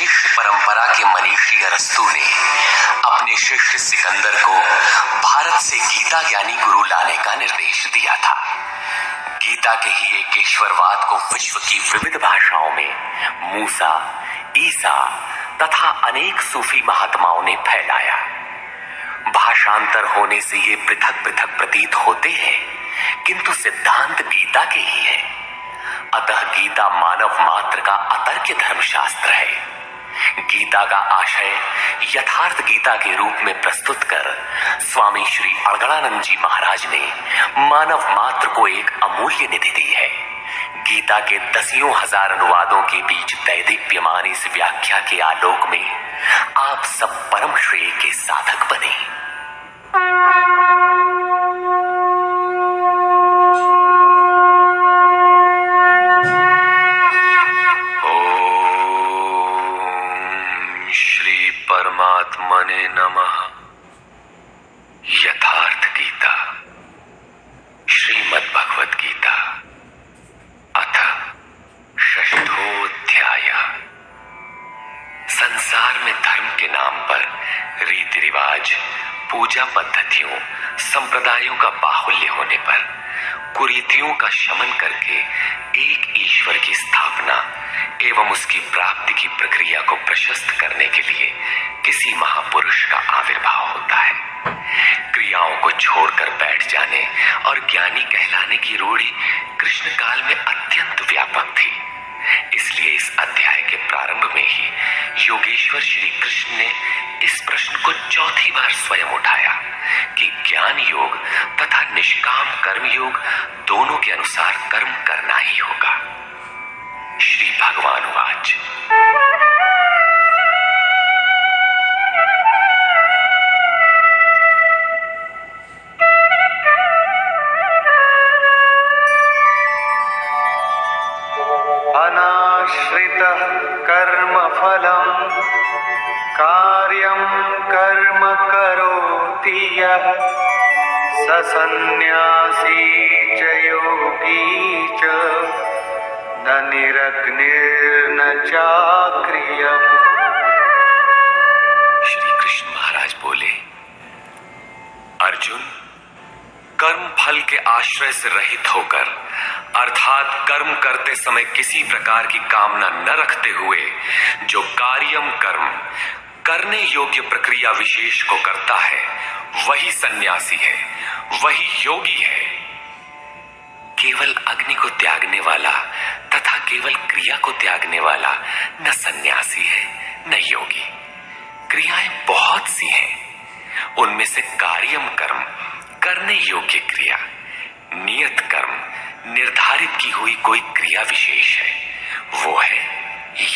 शिष्य परंपरा के मनीषी अरस्तू ने अपने शिष्य सिकंदर को भारत से गीता ज्ञानी गुरु लाने का निर्देश दिया था। गीता के ही एक ईश्वरवाद को विश्व की विविध भाषाओं में मूसा, ईसा तथा अनेक सूफी महात्माओं ने फैलाया। भाषांतर होने से ये पृथक पृथक प्रतीत होते हैं, किंतु सिद्धांत गीता के ही है। अतः गीता मानव मात्र का अतर्क्य धर्मशास्त्र है। गीता का आशय यथार्थ गीता के रूप में प्रस्तुत कर स्वामी श्री अड़गड़ानंद जी महाराज ने मानव मात्र को एक अमूल्य निधि दी है। गीता के दसियों हजार अनुवादों के बीच दैदीप्यमान इस व्याख्या के आलोक में आप सब परम श्रेय के साधक बने। परमात्मने नमः। यथार्थ गीता, श्रीमद् भगवद गीता, अथ षष्ठोऽध्याय। संसार में धर्म के नाम पर रीति रिवाज, पूजा पद्धतियों, संप्रदायों का बाहुल्य होने पर कुरीतियों का शमन करके एक ईश्वर की स्थापना एवं उसकी प्राप्ति की प्रक्रिया को प्रशस्त करने के लिए किसी महापुरुष का आविर्भाव होता है। क्रियाओं को छोड़कर बैठ जाने और ज्ञानी कहलाने की रूढ़ी कृष्ण काल में अत्यंत व्यापक थी। इसलिए इस अध्याय के प्रारंभ में ही योगेश्वर श्री कृष्ण ने इस प्रश्न को चौथी बार स्वयं उठाया कि ज्ञान योग तथा निष्काम कर्म योग दोनों के अनुसार कर्म करना ही होगा। श्री भगवान वाच। अनाश्रितः कर्मफलम् कार्यं कर्म करोति यः स सन्न्यासी च योगी च न निरग्निर्न चाक्रियम्। श्री कृष्ण महाराज बोले, अर्जुन, कर्म फल के आश्रय से रहित होकर अर्थात कर्म करते समय किसी प्रकार की कामना न रखते हुए जो कार्यम कर्म करने योग्य प्रक्रिया विशेष को करता है वही सन्यासी है, वही योगी है। केवल अग्नि को त्यागने वाला तथा केवल क्रिया को त्यागने वाला न सन्यासी है न योगी। क्रियाएं बहुत सी हैं। उनमें से कार्यम कर्म करने योग्य क्रिया, नियत कर्म निर्धारित की हुई कोई क्रिया विशेष है। वो है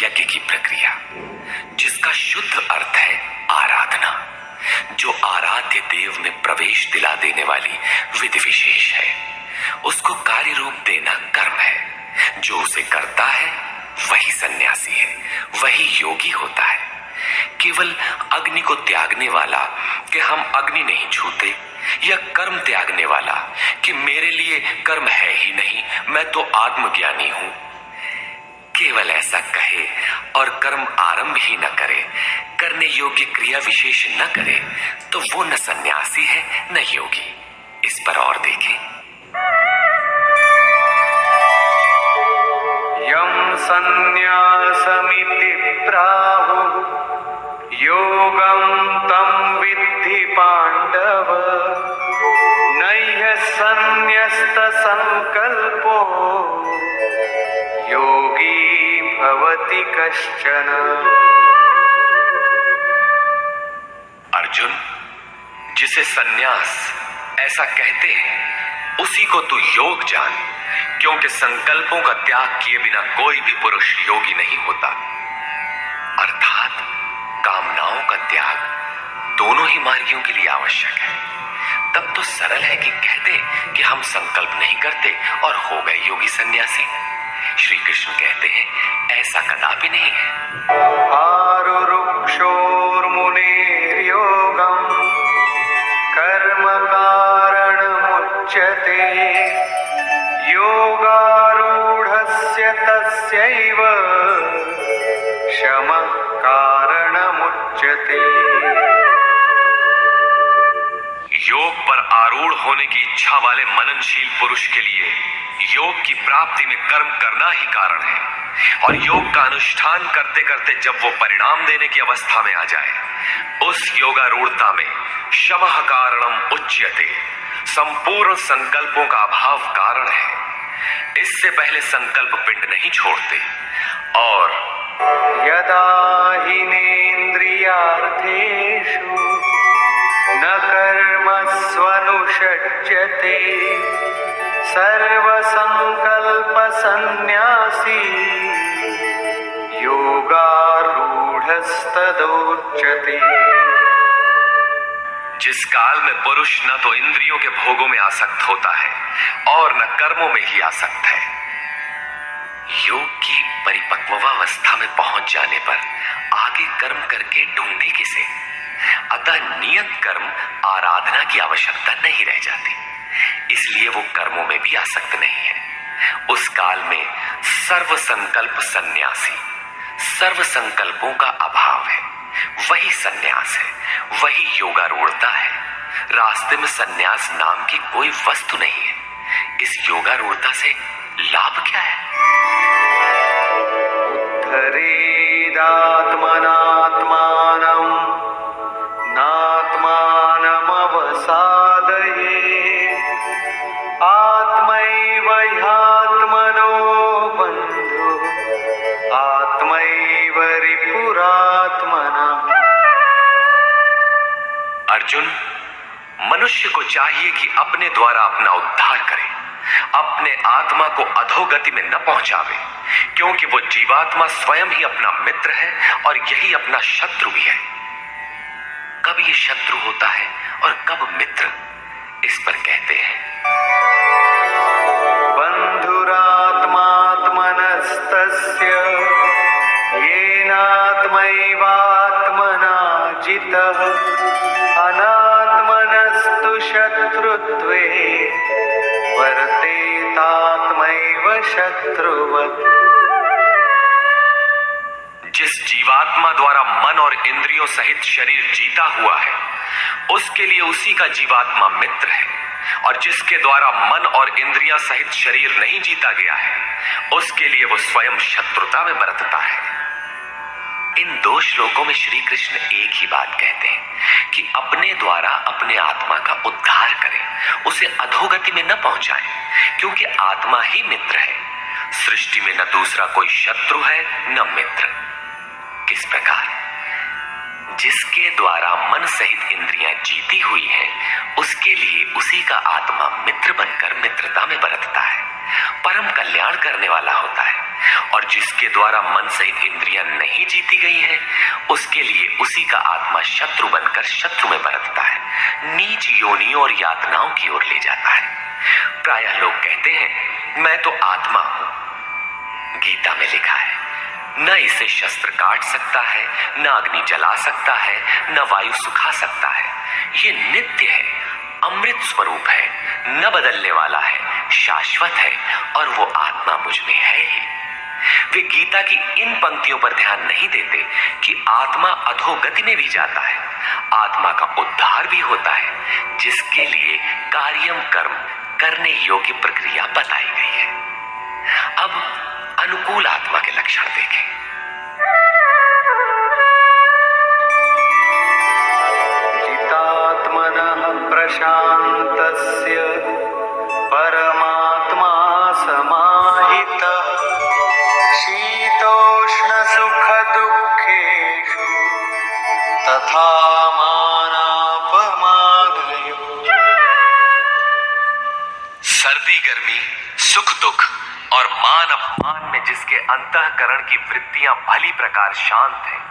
यज्ञ की प्रक्रिया, जिसका शुद्ध अर्थ है आराधना, जो आराध्य देव में प्रवेश दिला देने वाली विधि विशेष है। उसको कार्य रूप देना कर्म है। जो उसे करता है वही सन्यासी है, वही योगी होता है। केवल अग्नि को त्यागने वाला कि हम अग्नि नहीं छूते, या कर्म त्यागने वाला कि मेरे लिए कर्म है ही नहीं, मैं तो आत्मज्ञानी हूं, केवल ऐसा कहे और कर्म आरंभ ही न करे, करने योग्य क्रिया विशेष न करे, तो वो न सन्यासी है न योगी। इस पर और देखें। यम सन्न्यासमिति प्राहुः योगं तं विद्धि पांडव नह्य सन्न्यस्त संकल्पो योगी भवति कश्चन। अर्जुन, जिसे सन्यास ऐसा कहते हैं उसी को तू योग जान, क्योंकि संकल्पों का त्याग किए बिना कोई भी पुरुष योगी नहीं होता। अर्थात कामनाओं का त्याग दोनों ही मार्गियों के लिए आवश्यक है। तब तो सरल है कि कह दे कि हम संकल्प नहीं करते और हो गए योगी सन्यासी। श्री कृष्ण कहते हैं ऐसा कदापि नहीं है। आरुरुक्षोर्मुनेर्योगं कर्म कारणमुच्यते योगारूढस्य तस्यैव शमः तदोच्यते। योग पर आरूढ़ होने की इच्छा वाले मननशील पुरुष के लिए योग की प्राप्ति में कर्म करना ही कारण है, और योग का अनुष्ठान करते करते जब वो परिणाम देने की अवस्था में आ जाए, उस योगारूढ़ता में शमः कारणम उच्यते, संपूर्ण संकल्पों का अभाव कारण है। इससे पहले संकल्प पिंड नहीं छोड़ते। और यदा हिनेन्द्रियार्थेषु न कर्मस्वनुषज्यते सर्वसंकल्पसन्न्यासी योगारूढ़स्तदोच्यते। जिस काल में पुरुष न तो इंद्रियों के भोगों में आसक्त होता है और न कर्मों में ही आसक्त है, योग की परिपक्वावस्था में पहुंच जाने पर आगे कर्म करके ढूंढे किसे। अतः नियत कर्म आराधना की आवश्यकता नहीं रह जाती, इसलिए वो कर्मों में भी आसक्त नहीं है। उस काल में सर्व संकल्प सन्यासी, सर्व संकल्पों का अभाव है, वही सन्यास है, वही योगारूढ़ता है। रास्ते में सन्यास नाम की कोई वस्तु नहीं है। इस योगारूढ़ता से लाभ क्या है? उत्तरेदात्मनात्मानं नात्मानमवसादयेत् आत्मैव ह्यात्मनो बन्धु आत्मैव रिपुरात्मनः। अर्जुन, मनुष्य को चाहिए कि अपने द्वारा अपना उद्धार करे, अपने आत्मा को अधोगति में न पहुंचावे, क्योंकि वो जीवात्मा स्वयं ही अपना मित्र है और यही अपना शत्रु भी है। कब ये शत्रु होता है और कब मित्र, इस पर कहते हैं बन्धुरात्मात्मनस्तस्य येनात्मैवात्मना जितः अनात्मनस्तु शत्रुत्वे वर्तेतात्मैव शत्रुवत्। जिस जीवात्मा द्वारा मन और इंद्रियों सहित शरीर जीता हुआ है, उसके लिए उसी का जीवात्मा मित्र है, और जिसके द्वारा मन और इंद्रियां सहित शरीर नहीं जीता गया है, उसके लिए वो स्वयं शत्रुता में बरतता है। इन दो श्लोकों में श्री कृष्ण एक ही बात कहते हैं कि अपने द्वारा अपने आत्मा का उद्धार करें, उसे अधोगति में न पहुंचाएं, क्योंकि आत्मा ही मित्र है। सृष्टि में न दूसरा कोई शत्रु है न मित्र। किस प्रकार? जिसके द्वारा मन सहित इंद्रियां जीती हुई हैं, उसके लिए उसी का आत्मा मित्र बनकर मित्रता में बरतता है, परम कल्याण करने वाला होता है। और जिसके द्वारा मन सहित इंद्रियां नहीं जीती गई हैं, उसके लिए उसी का आत्मा शत्रु बनकर शत्रु में बरतता है, नीच योनियों और यातनाओं की ओर ले जाता है। प्रायः लोग कहते हैं, मैं तो आत्मा हूं। गीता में लिखा है, न इसे शस्त्र काट सकता है, न अग्नि जला सकता है, न वायु सुखा सकता है। ये नित्य है, अमृत स्वरूप है, न बदलने वाला है, शाश्वत है, और वो आत्मा मुझ में है ही। वे गीता की इन पंक्तियों पर ध्यान नहीं देते कि आत्मा अधोगति में भी जाता है, आत्मा का उद्धार भी होता है, जिसके लिए कार्यम कर्म करने योग्य प्रक्रिया बताई गई है। अब अनुकूल आत्मा के लक्षण देखें। जितात्मनः प्रशान्तस्य परमात्मा समाहितः शीतोष्णसुखदुःखेषु तथा मानापमानयोः। सर्दी गर्मी, सुख दुख और मान अपमान में जिसके अंतःकरण की वृत्तियां भली प्रकार शांत हैं,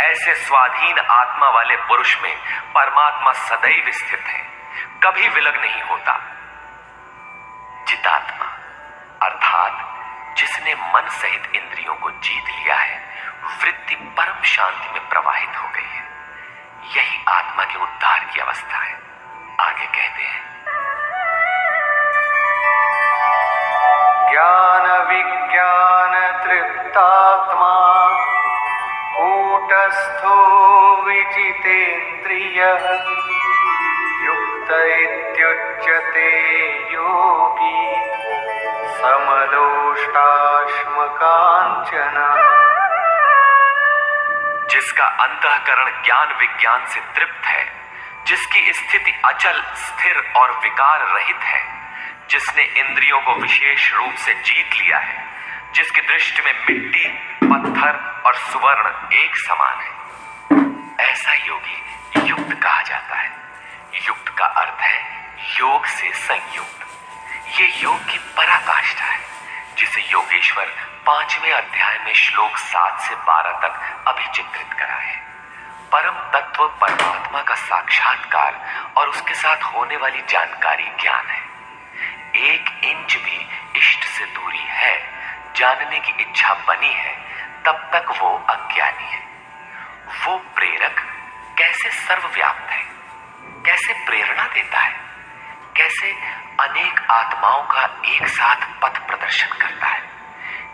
ऐसे स्वाधीन आत्मा वाले पुरुष में परमात्मा सदैव स्थित है, कभी विलग नहीं होता। जितात्मा अर्थात जिसने मन सहित इंद्रियों को जीत लिया है, वृत्ति परम शांति में प्रवाहित हो गई है, यही आत्मा के उद्धार की अवस्था है। आगे कहते हैं, ज्ञान विज्ञान तृप्तात्मा कूटस्थो जितेन्द्रियः युक्त इत्युच्यते योगी समलोष्टाश्मकाञ्चनः। जिसका अंतःकरण ज्ञान विज्ञान से तृप्त है, जिसकी स्थिति अचल स्थिर और विकार रहित है, जिसने इंद्रियों को विशेष रूप से जीत लिया है, जिसकी दृष्टि में मिट्टी, पत्थर और सुवर्ण एक समान है, ऐसा योगी युक्त कहा जाता है। युक्त का अर्थ है योग से संयुक्त। ये योग की पराकाष्ठा है, जिसे योगेश्वर 5वें अध्याय में श्लोक 7 से 12 तक अभिचित्रित करा है। परम तत्व परमात्मा का साक्षात्कार और उसके साथ होने वाली जानकारी ज्ञान है। 1 इंच भी इष्ट से दूरी है, जानने की इच्छा बनी है, तब तक वो अज्ञानी है। वो प्रेरक कैसे सर्वव्याप्त है, कैसे प्रेरणा देता है, कैसे अनेक आत्माओं का एक साथ पथ प्रदर्शन करता है,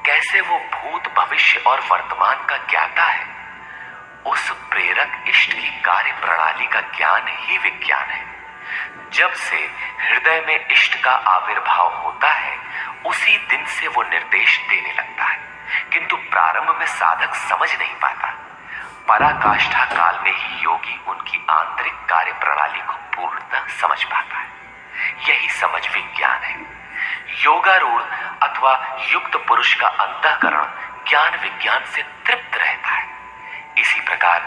कैसे वो भूत भविष्य और वर्तमान का ज्ञाता है। उस प्रेरक इष्ट की कार्य प्रणाली का ज्ञान ही विज्ञान है। जब से हृदय में इष्ट का आविर्भाव होता है, उसी दिन से वो निर्देश देने लगता है, किंतु प्रारंभ में साधक समझ नहीं पाता। पराकाष्ठा काल में ही योगी उनकी आंतरिक कार्य प्रणाली को पूर्णतः समझ पाता है। यही समझ विज्ञान है। योगारूढ़ अथवा युक्त पुरुष का अंतःकरण ज्ञान विज्ञान से तृप्त रहता है। इसी प्रकार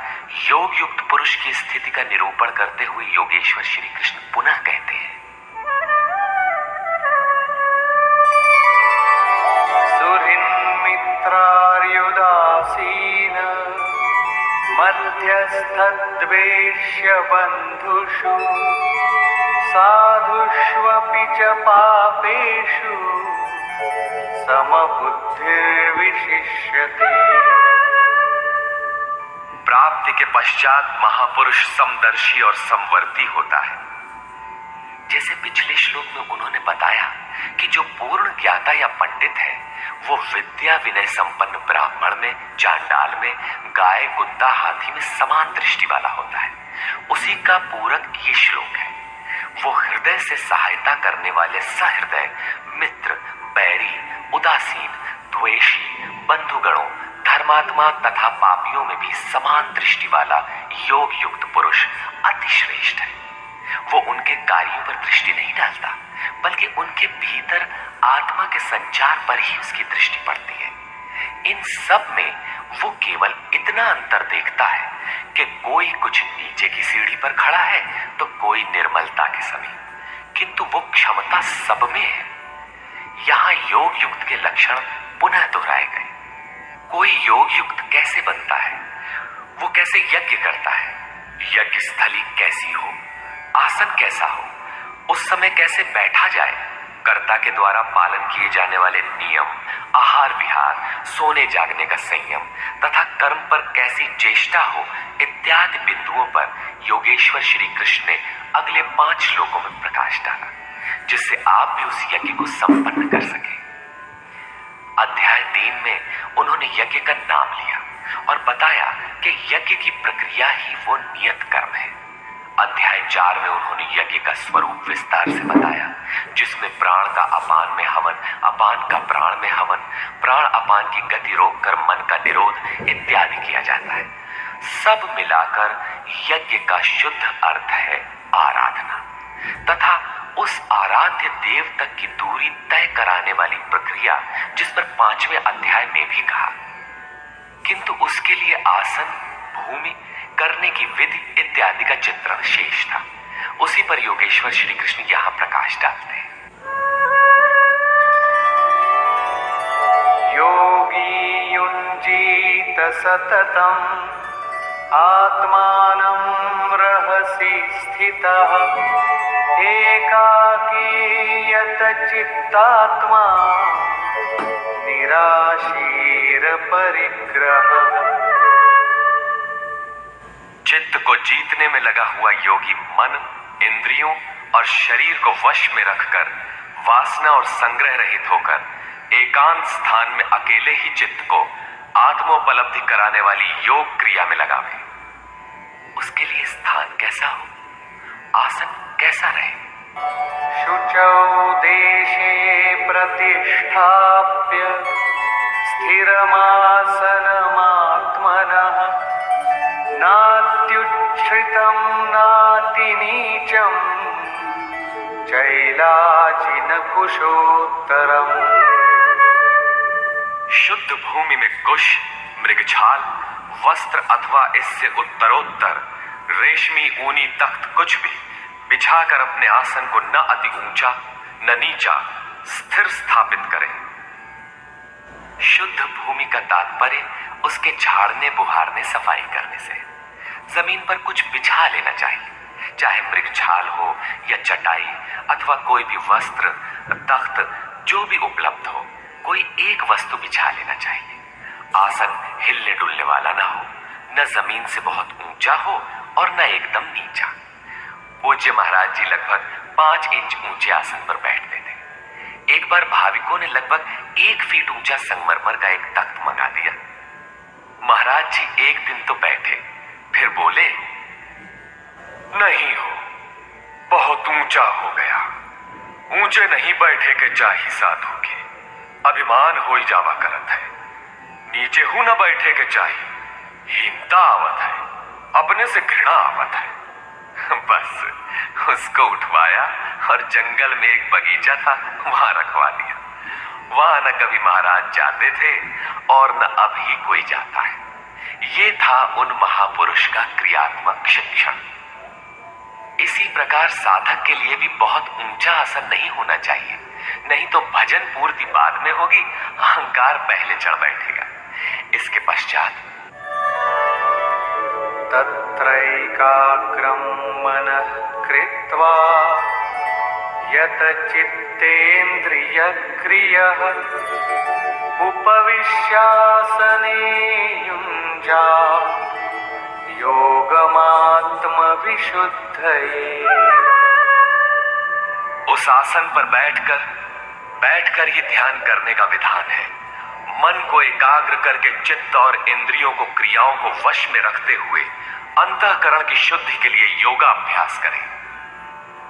योग युक्त पुरुष की स्थिति का निरूपण करते हुए योगेश्वर श्री कृष्ण पुनः कहते हैं, सुहृन्मित्रार्युदासीन मध्यस्थद्वेष्य बन्धुषु साधुष्वपि च पापेषु समबुद्धिर्विशिष्यते। प्राप्ति के पश्चात महापुरुष समदर्शी और समवर्ती होता है। जैसे पिछले श्लोक में उन्होंने बताया कि जो पूर्ण ज्ञाता या पंडित है, वो विद्या विनय संपन्न ब्राह्मण में, चांडाल में, गाय, कुत्ता, हाथी में समान दृष्टि वाला होता है। उसी का पूरक ये श्लोक है। वो हृदय से सहायता करने वाले सहृदय, मित्र, बैरी, उदासीन, द्वेषी, बंधुगणों, धर्मात्मा तथा पापियों में भी समान दृष्टि वाला योग युक्त पुरुष अति श्रेष्ठ है। वो उनके कार्यों पर दृष्टि नहीं डालता, बल्कि उनके भीतर आत्मा के संचार पर ही उसकी दृष्टि पड़ती है। इन सब में वो केवल इतना अंतर देखता है कि कोई कुछ नीचे की सीढ़ी पर खड़ा है तो कोई निर्मलता के समीप, किंतु वो क्षमता सब में है। यहाँ योग युक्त के लक्षण पुनः दोहराए गए। कोई योग युक्त कैसे बनता है, वो कैसे यज्ञ करता है, यज्ञ स्थली कैसी हो, आसन कैसा हो, उस समय कैसे बैठा जाए, कर्ता के द्वारा पालन किए जाने वाले नियम, आहार विहार, सोने जागने का संयम तथा कर्म पर कैसी चेष्टा हो, इत्यादि बिंदुओं पर योगेश्वर श्री कृष्ण ने अगले 5 श्लोकों में प्रकाश डाला, जिससे आप भी उस यज्ञ को संपन्न कर सके। अध्याय 3 में उन्होंने यज्ञ का नाम लिया और बताया कि यज्ञ की प्रक्रिया ही वो नियत कर्म है। अध्याय 4 में उन्होंने यज्ञ का स्वरूप विस्तार से बताया, जिसमें प्राण का अपान में हवन, अपान का प्राण में हवन, प्राण अपान की गति रोककर मन का निरोध इत्यादि किया जाता है। सब मिलाकर यज्ञ का शुद्ध अर्थ है आराधना तथा उस आराध्य देव तक की दूरी तय कराने वाली प्रक्रिया, जिस पर 5वें अध्याय में भी कहा। किंतु उसके लिए आसन, भूमि, करने की विधि इत्यादि का चित्रण शेष था। उसी पर योगेश्वर श्री कृष्ण यहाँ प्रकाश डालते हैं। योगी युञ्जीत सततम् आत्मानं रहसि स्थितः एकाकीयत चित्तात्मा निराशीर परिग्रह। चित्त को जीतने में लगा हुआ योगी मन, इंद्रियों और शरीर को वश में रखकर वासना और संग्रह रहित होकर एकांत स्थान में अकेले ही चित्त को आत्मोपलब्धि कराने वाली योग क्रिया में लगावे। उसके लिए स्थान कैसा हो, आसन कैसा रहे। शुचौ देशे प्रतिष्ठाप्य स्थिरमासनमात्मनः नात्युच्छ्रितं नातिनीचं चैलाजिनकुशोत्तरम्। शुद्ध भूमि में कुश, मृगछाल, वस्त्र अथवा इससे उत्तरोत्तर रेशमी ऊनी तख्त कुछ भी बिछाकर अपने आसन को न अति ऊंचा न नीचा स्थिर स्थापित करें। शुद्ध भूमि का तात्पर्य उसके झाड़ने बुहारने सफाई करने से। जमीन पर कुछ बिछा लेना चाहिए, चाहे मृगछाल हो या चटाई अथवा कोई भी वस्त्र, तख्त, जो भी उपलब्ध हो, कोई एक वस्तु बिछा लेना चाहिए। आसन हिलने डुलने वाला ना हो, न जमीन से बहुत ऊंचा हो और न एकदम नीचा। पूज्य महाराज जी लगभग 5 इंच ऊंचे आसन पर बैठते थे। एक बार भाविकों ने लगभग 1 फीट ऊंचा संगमरमर का एक तख्त मंगा दिया। महाराज जी एक दिन तो बैठे, फिर बोले, नहीं हो, बहुत ऊंचा हो गया, ऊंचे नहीं बैठे के चाही साधु के, अभिमान हो ही जावा करत है, नीचे हूं न बैठे के चाही, हीनता आवत है, अपने से घृणा आवत है। बस उसको उठवाया और जंगल में एक बगीचा था, वहां रखवा दिया। वहां न कभी महाराज जाते थे और न अब ही कोई जाता है। ये था उन महापुरुष का क्रियात्मक शिक्षण। इसी प्रकार साधक के लिए भी बहुत ऊंचा आसन नहीं होना चाहिए, नहीं तो भजन पूर्ति बाद में होगी, अहंकार पहले चढ़ बैठेगा। इसके पश्चात तत्रैकाग्रं मनः कृत्वा यत चित्तेन्द्रियक्रियः उपविश्यासने युञ्जात् योगमात्मविशुद्धये। उस आसन पर बैठकर ये ध्यान करने का विधान है। मन को एकाग्र करके चित्त और इंद्रियों को, क्रियाओं को वश में रखते हुए अंतःकरण की शुद्धि के लिए योगाभ्यास करें।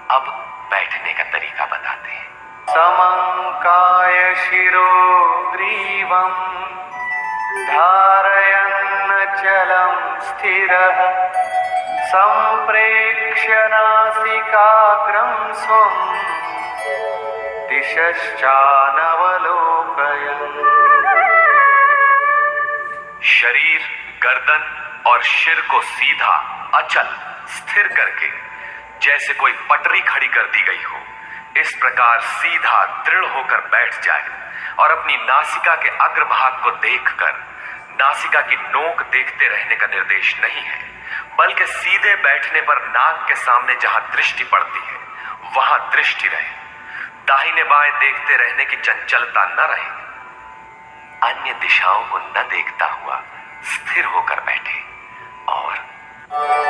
अब बैठने का तरीका बताते हैं। समं कायशिरो ग्रीवं धारयन्नचलं स्थिरः सम्प्रेक्ष्य नासिकाग्रं स्वं दिशश्चानवलोकयन्। शरीर, गर्दन और सिर को सीधा, अचल, स्थिर करके जैसे कोई पटरी खड़ी कर दी गई हो, इस प्रकार सीधा दृढ़ होकर बैठ जाए और अपनी नासिका के अग्रभाग को देखकर, नासिका की नोक देखते रहने का निर्देश नहीं है, बल्कि सीधे बैठने पर नाक के सामने जहां दृष्टि पड़ती है वहां दृष्टि रहे। दाहिने बाएं देखते रहने की चंचलता न रहे। अन्य दिशाओं को न देखता हुआ स्थिर होकर बैठे और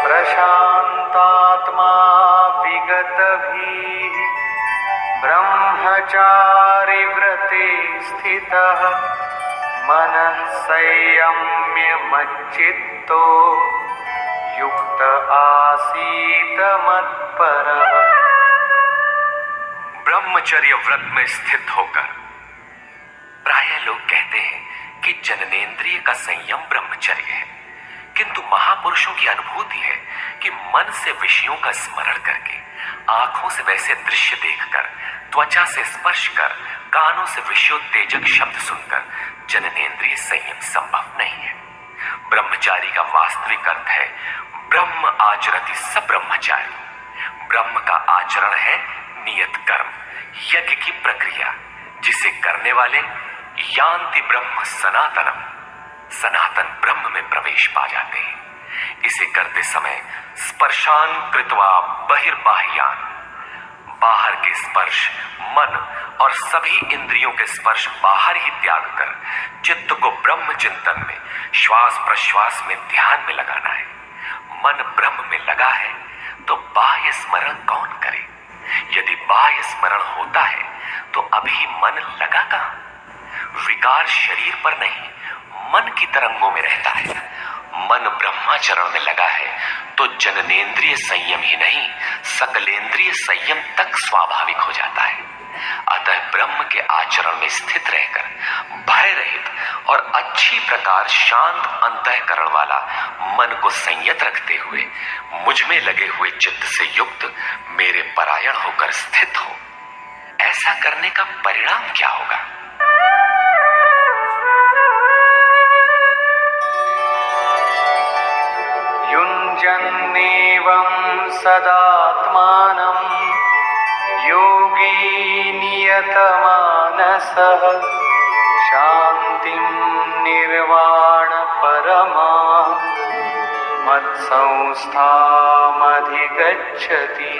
प्रशांतात्मा विगतभीः ब्रह्मचारि व्रते स्थितः मनः संयम्य मच्चित्तो युक्त आसीत मत्परः। ब्रह्मचर्य व्रत में स्थित होकर। प्रायः लोग कहते हैं कि जननेंद्रिय का संयम ब्रह्मचर्य है, किंतु महापुरुषों की अनुभूति है कि मन से विषयों का स्मरण करके, आंखों से वैसे दृश्य देखकर, त्वचा से स्पर्श कर, कानों से विषयोत्तेजक शब्द सुनकर जननेंद्रिय संयम संभव नहीं है। ब्रह्मचारी का वास्तविक अर्थ है ब्रह्म आचरति स ब्रह्मचारी। ब्रह्म का आचरण है नियत कर्म, यज्ञ की प्रक्रिया, जिसे करने वाले यान्ति ब्रह्म सनातनम, सनातन ब्रह्म में प्रवेश पा जाते हैं। इसे करते समय स्पर्शान कृत्वा बहिर्बाह्यान, बाहर के स्पर्श, मन और सभी इंद्रियों के स्पर्श बाहर ही त्याग कर चित्त को ब्रह्म चिंतन में, श्वास प्रश्वास में, ध्यान में लगाना है। मन ब्रह्म में लगा है तो बाह्य स्मरण कौन करे? यदि बाह्य स्मरण होता है तो अभी मन लगा कहां? विकार शरीर पर नहीं, मन की तरंगों में रहता है। मन ब्रह्माचरण में लगा है तो जननेंद्रिय संयम ही नहीं, सकलेंद्रिय संयम तक स्वाभाविक हो जाता है। अतः ब्रह्म के आचरण में स्थित रहकर भय रहित और अच्छी प्रकार शांत अंतःकरण वाला मन को संयत रखते हुए मुझ में लगे हुए चित्त से युक्त मेरे परायण होकर स्थित हो। ऐसा करने का परिणाम क्या होगा? युञ्जन्नेवं सदात्मानं योगी नियतमानसः शान्तिं निर्वाणपरमां मत्संस्थामधिगच्छति।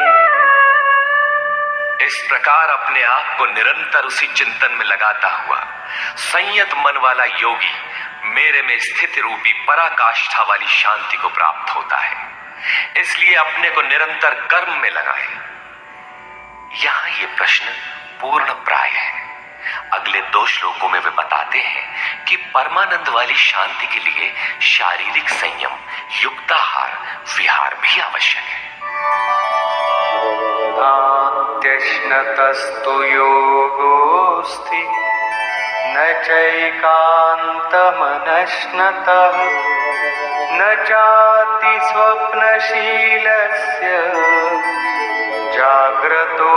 इस प्रकार अपने आप को निरंतर उसी चिंतन में लगाता हुआ संयत मन वाला योगी मेरे में स्थिति रूपी पराकाष्ठा वाली शांति को प्राप्त होता है। इसलिए अपने को निरंतर कर्म में लगाए। यहां ये प्रश्न पूर्ण प्राय है। अगले 2 श्लोकों में वे बताते हैं कि परमानंद वाली शांति के लिए शारीरिक संयम, युक्ताहार, विहार भी आवश्यक है। नात्यश्नतस्तु योगोऽस्ति न चैकान्तमनश्नतः न चाति स्वप्नशीलस्य जाग्रतो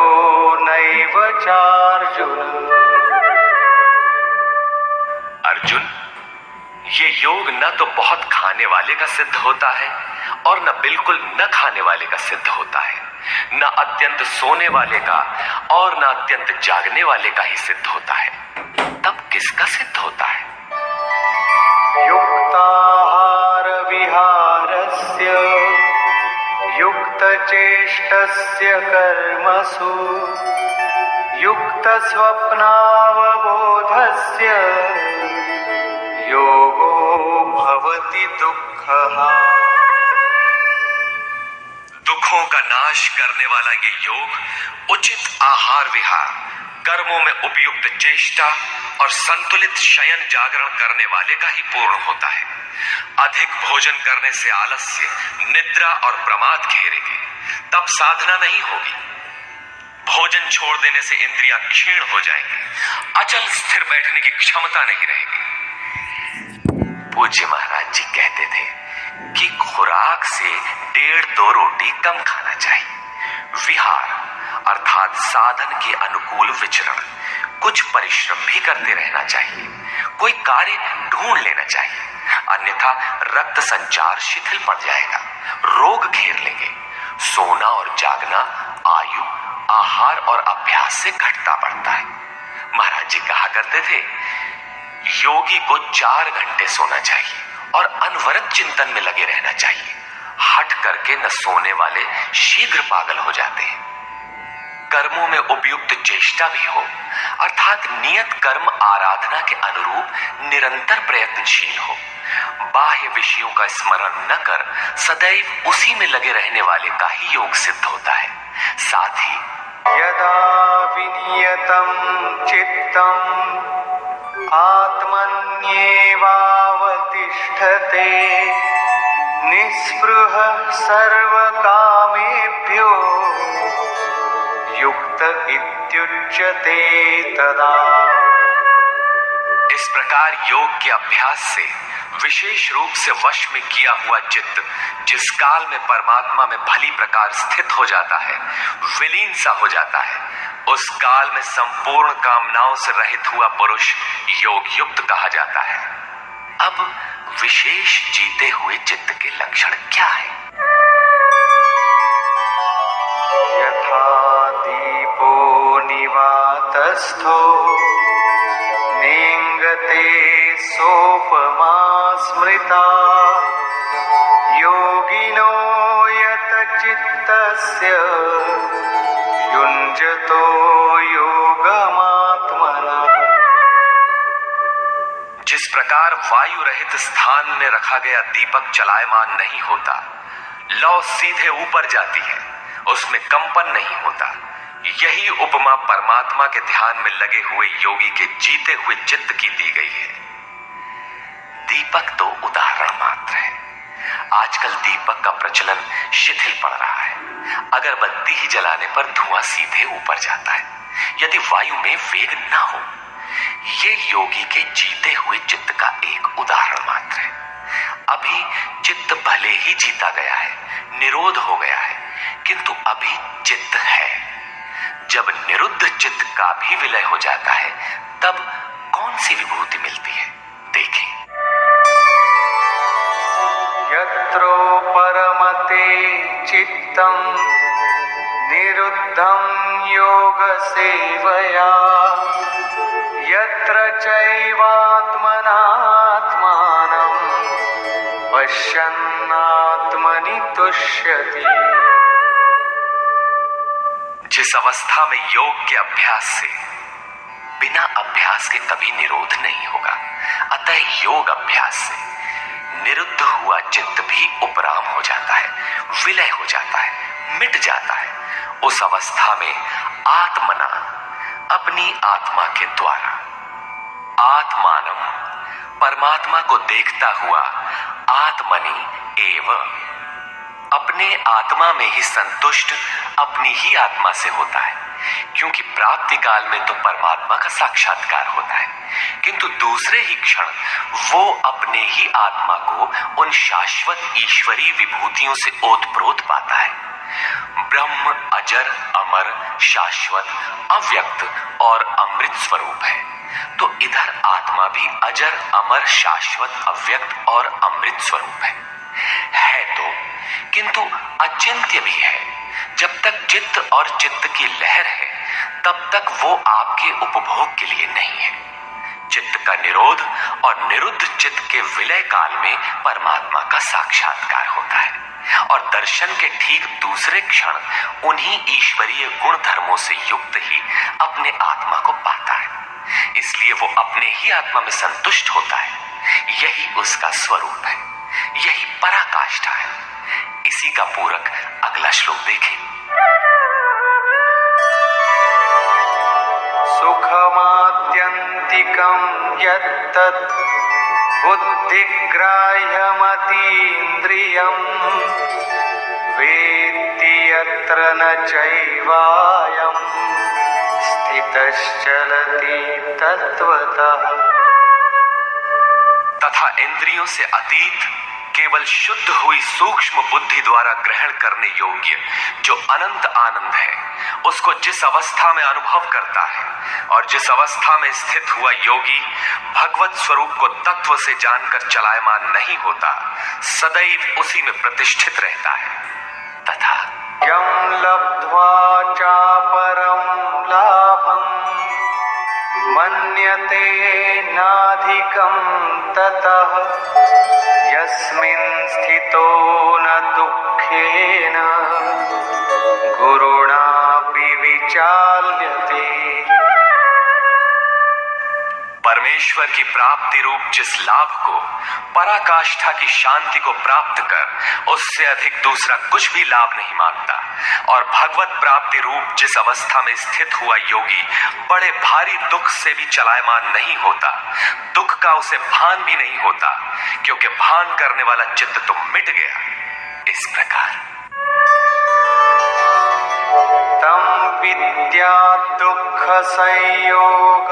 नैव चार्जुन। अर्जुन, ये योग न तो बहुत खाने वाले का सिद्ध होता है और न बिल्कुल न खाने वाले का सिद्ध होता है, न अत्यंत सोने वाले का और न अत्यंत जागने वाले का ही सिद्ध होता है। तब किसका सिद्ध होता है? युक्ताहार विहारस्य युक्तचेष्टस्य कर्मसु युक्तस्वप्नावबोधस्य योगो भवति दुःखः। दुखों का नाश करने वाला ये योग उचित आहार विहार, कर्मों में उपयुक्त चेष्टा और संतुलित शयन जागरण करने वाले का ही पूर्ण होता है। अधिक भोजन करने से आलस्य, निद्रा और प्रमाद घेरेंगे, तब साधना नहीं होगी। भोजन छोड़ देने से इंद्रियां क्षीण हो जाएंगी, अचल स्थिर बैठने की क्षमता नहीं रहेगी। पूज्य महाराज जी कहते थे कि खुराक से 1.5-2 रोटी कम खाना चाहिए। विहार अर्थात साधन के अनुकूल विचरण, कुछ परिश्रम भी करते रहना चाहिए। कोई कार्य ढूंढ लेना चाहिए, अन्यथा रक्त संचार शिथिल पड़ जाएगा, रोग घेर लेंगे। सोना और जागना आयु, आहार और अभ्यास से घटता बढ़ता है। महाराज जी कहा करते थे, योगी को 4 घंटे सोना चाहिए और अनवरत चिंतन में लगे रहना चाहिए। हट करके न सोने वाले शीघ्र पागल हो जाते हैं। कर्मों में उपयुक्त चेष्टा भी हो, अर्थात नियत कर्म आराधना के अनुरूप निरंतर प्रयत्नशील हो। बाह्य विषयों का स्मरण न कर सदैव उसी में लगे रहने वाले का ही योग सिद्ध होता है। साथ ही यदा विनियतं चित्तं आत्मन्येवावतिष्ठते निःस्पृहः सर्वकामेभ्यो युक्त इत्युच्यते तदा। इस प्रकार योग के अभ्यास से विशेष रूप से वश में किया हुआ चित्त जिस काल में परमात्मा में भली प्रकार स्थित हो जाता है, विलीन सा हो जाता है, उस काल में संपूर्ण कामनाओं से रहित हुआ पुरुष योग युक्त कहा जाता है। अब विशेष जीते हुए चित्त के लक्षण क्या है? यथा दीपो निवातस्थो नेङ्गते सोपमा स्मृता योगिनो यतचित्तस्य युञ्जतो योगमात्मनः। जिस प्रकार वायु रहित स्थान में रखा गया दीपक चलायमान नहीं होता, लौ सीधे ऊपर जाती है, उसमें कंपन नहीं होता, यही उपमा परमात्मा के ध्यान में लगे हुए योगी के जीते हुए चित्त की दी गई है। दीपक तो उदाहरण मात्र है, आजकल दीपक का प्रचलन शिथिल पड़ रहा है। अगरबत्ती ही जलाने पर धुआं सीधे ऊपर जाता है यदि वायु में वेग न हो। ये योगी के जीते हुए चित्त का एक उदाहरण मात्र है। अभी चित्त भले ही जीता गया है, निरोध हो गया है, किंतु अभी चित्त है। जब निरुद्ध चित्त का भी विलय हो जाता है तब कौन सी विभूति मिलती है, देखें। यत्रो परमते चित्तं निरुद्धं योग सेवया यत्र चैवात्मनात्मानं पश्यन्नात्मनि तुष्यति। जिस अवस्था में योग के अभ्यास से बिना अभ्यास के कभी निरोध नहीं होगा, अतः योग अभ्यास से निरुद्ध हुआ चित्त भी उपराम हो जाता है, विलय हो जाता है, मिट जाता है। उस अवस्था में आत्मना, अपनी आत्मा के द्वारा, आत्मानम, परमात्मा को देखता हुआ, आत्मनि एव, अपने आत्मा में ही संतुष्ट अपनी ही आत्मा से होता है। क्योंकि प्राप्ति काल में तो परमात्मा का साक्षात्कार होता है, किंतु दूसरे ही क्षण वो अपने ही आत्मा को उन शाश्वत ईश्वरीय विभूतियों से ओतप्रोत पाता है। ब्रह्म अजर, अमर, शाश्वत, अव्यक्त और अमृत स्वरूप है, तो इधर आत्मा भी अजर, अमर, शाश्वत, अव्यक्त और अमृत स्वरूप है तो, किंतु अचिंत्य भी है। जब तक चित्त और चित्त की लहर है तब तक वो आपके उपभोग के लिए नहीं है। चित्त का निरोध और निरुद्ध चित्त के विलय काल में परमात्मा का साक्षात्कार होता है और दर्शन के ठीक दूसरे क्षण उन्हीं ईश्वरीय गुण धर्मों से युक्त ही अपने आत्मा को पाता है। इसलिए वो अपने ही आत्मा में संतुष्ट होता है। यही उसका स्वरूप है, यही पराकाष्ठा है। इसी का पूरक अगला श्लोक देखें। सुखमात्यन्तिकं यत्तत् बुद्धिग्राह्यमतीन्द्रियं वेत्ति यत्र न चैवायं स्थितश्चलति तत्त्वतः। तथा इंद्रियों से अतीत केवल शुद्ध हुई सूक्ष्म बुद्धि द्वारा ग्रहण करने योग्य जो अनंत आनंद है, उसको जिस अवस्था में अनुभव करता है और जिस अवस्था में स्थित हुआ योगी भगवत स्वरूप को तत्व से जानकर चलायमान नहीं होता, सदैव उसी में प्रतिष्ठित रहता है। तथा यं लब्ध्वा चापरं लाभं मन्यते नाधिकं ततः यस्मिन् स्थितो न दुःखेन गुरुणापि विचाल्यते। परमेश्वर की प्राप्ति रूप जिस लाभ को, पराकाष्ठा की शांति को प्राप्त कर उससे अधिक दूसरा कुछ भी लाभ नहीं मानता, और भगवत प्राप्ति रूप जिस अवस्था में स्थित हुआ योगी बड़े भारी दुख से भी चलायमान नहीं होता, दुख का उसे भान भी नहीं होता, क्योंकि भान करने वाला चित्त तो मिट गया। इस प्रकार तम विद्या दुःख संयोग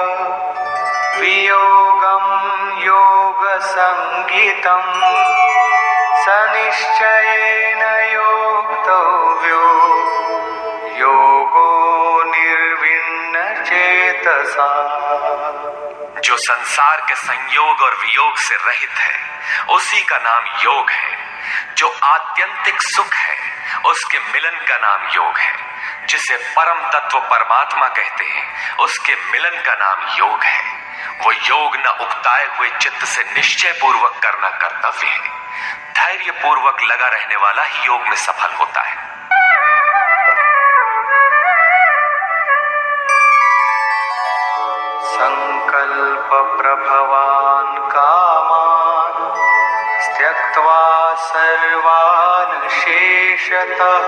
वियोगं योग संगीतं स निश्चयेन योक्तव्यो योगो निर्विण्ण चेतसा। जो संसार के संयोग और वियोग से रहित है उसी का नाम योग है। जो आत्यंतिक सुख है उसके मिलन का नाम योग है। जिसे परम तत्व परमात्मा कहते हैं उसके मिलन का नाम योग है। वो योग न उकताए हुए चित्त से निश्चय पूर्वक करना कर्तव्य है। धैर्य पूर्वक लगा रहने वाला ही योग में सफल होता है। संकल्प प्रभवान् कामान् त्यक्त्वा सर्वान् शेषतः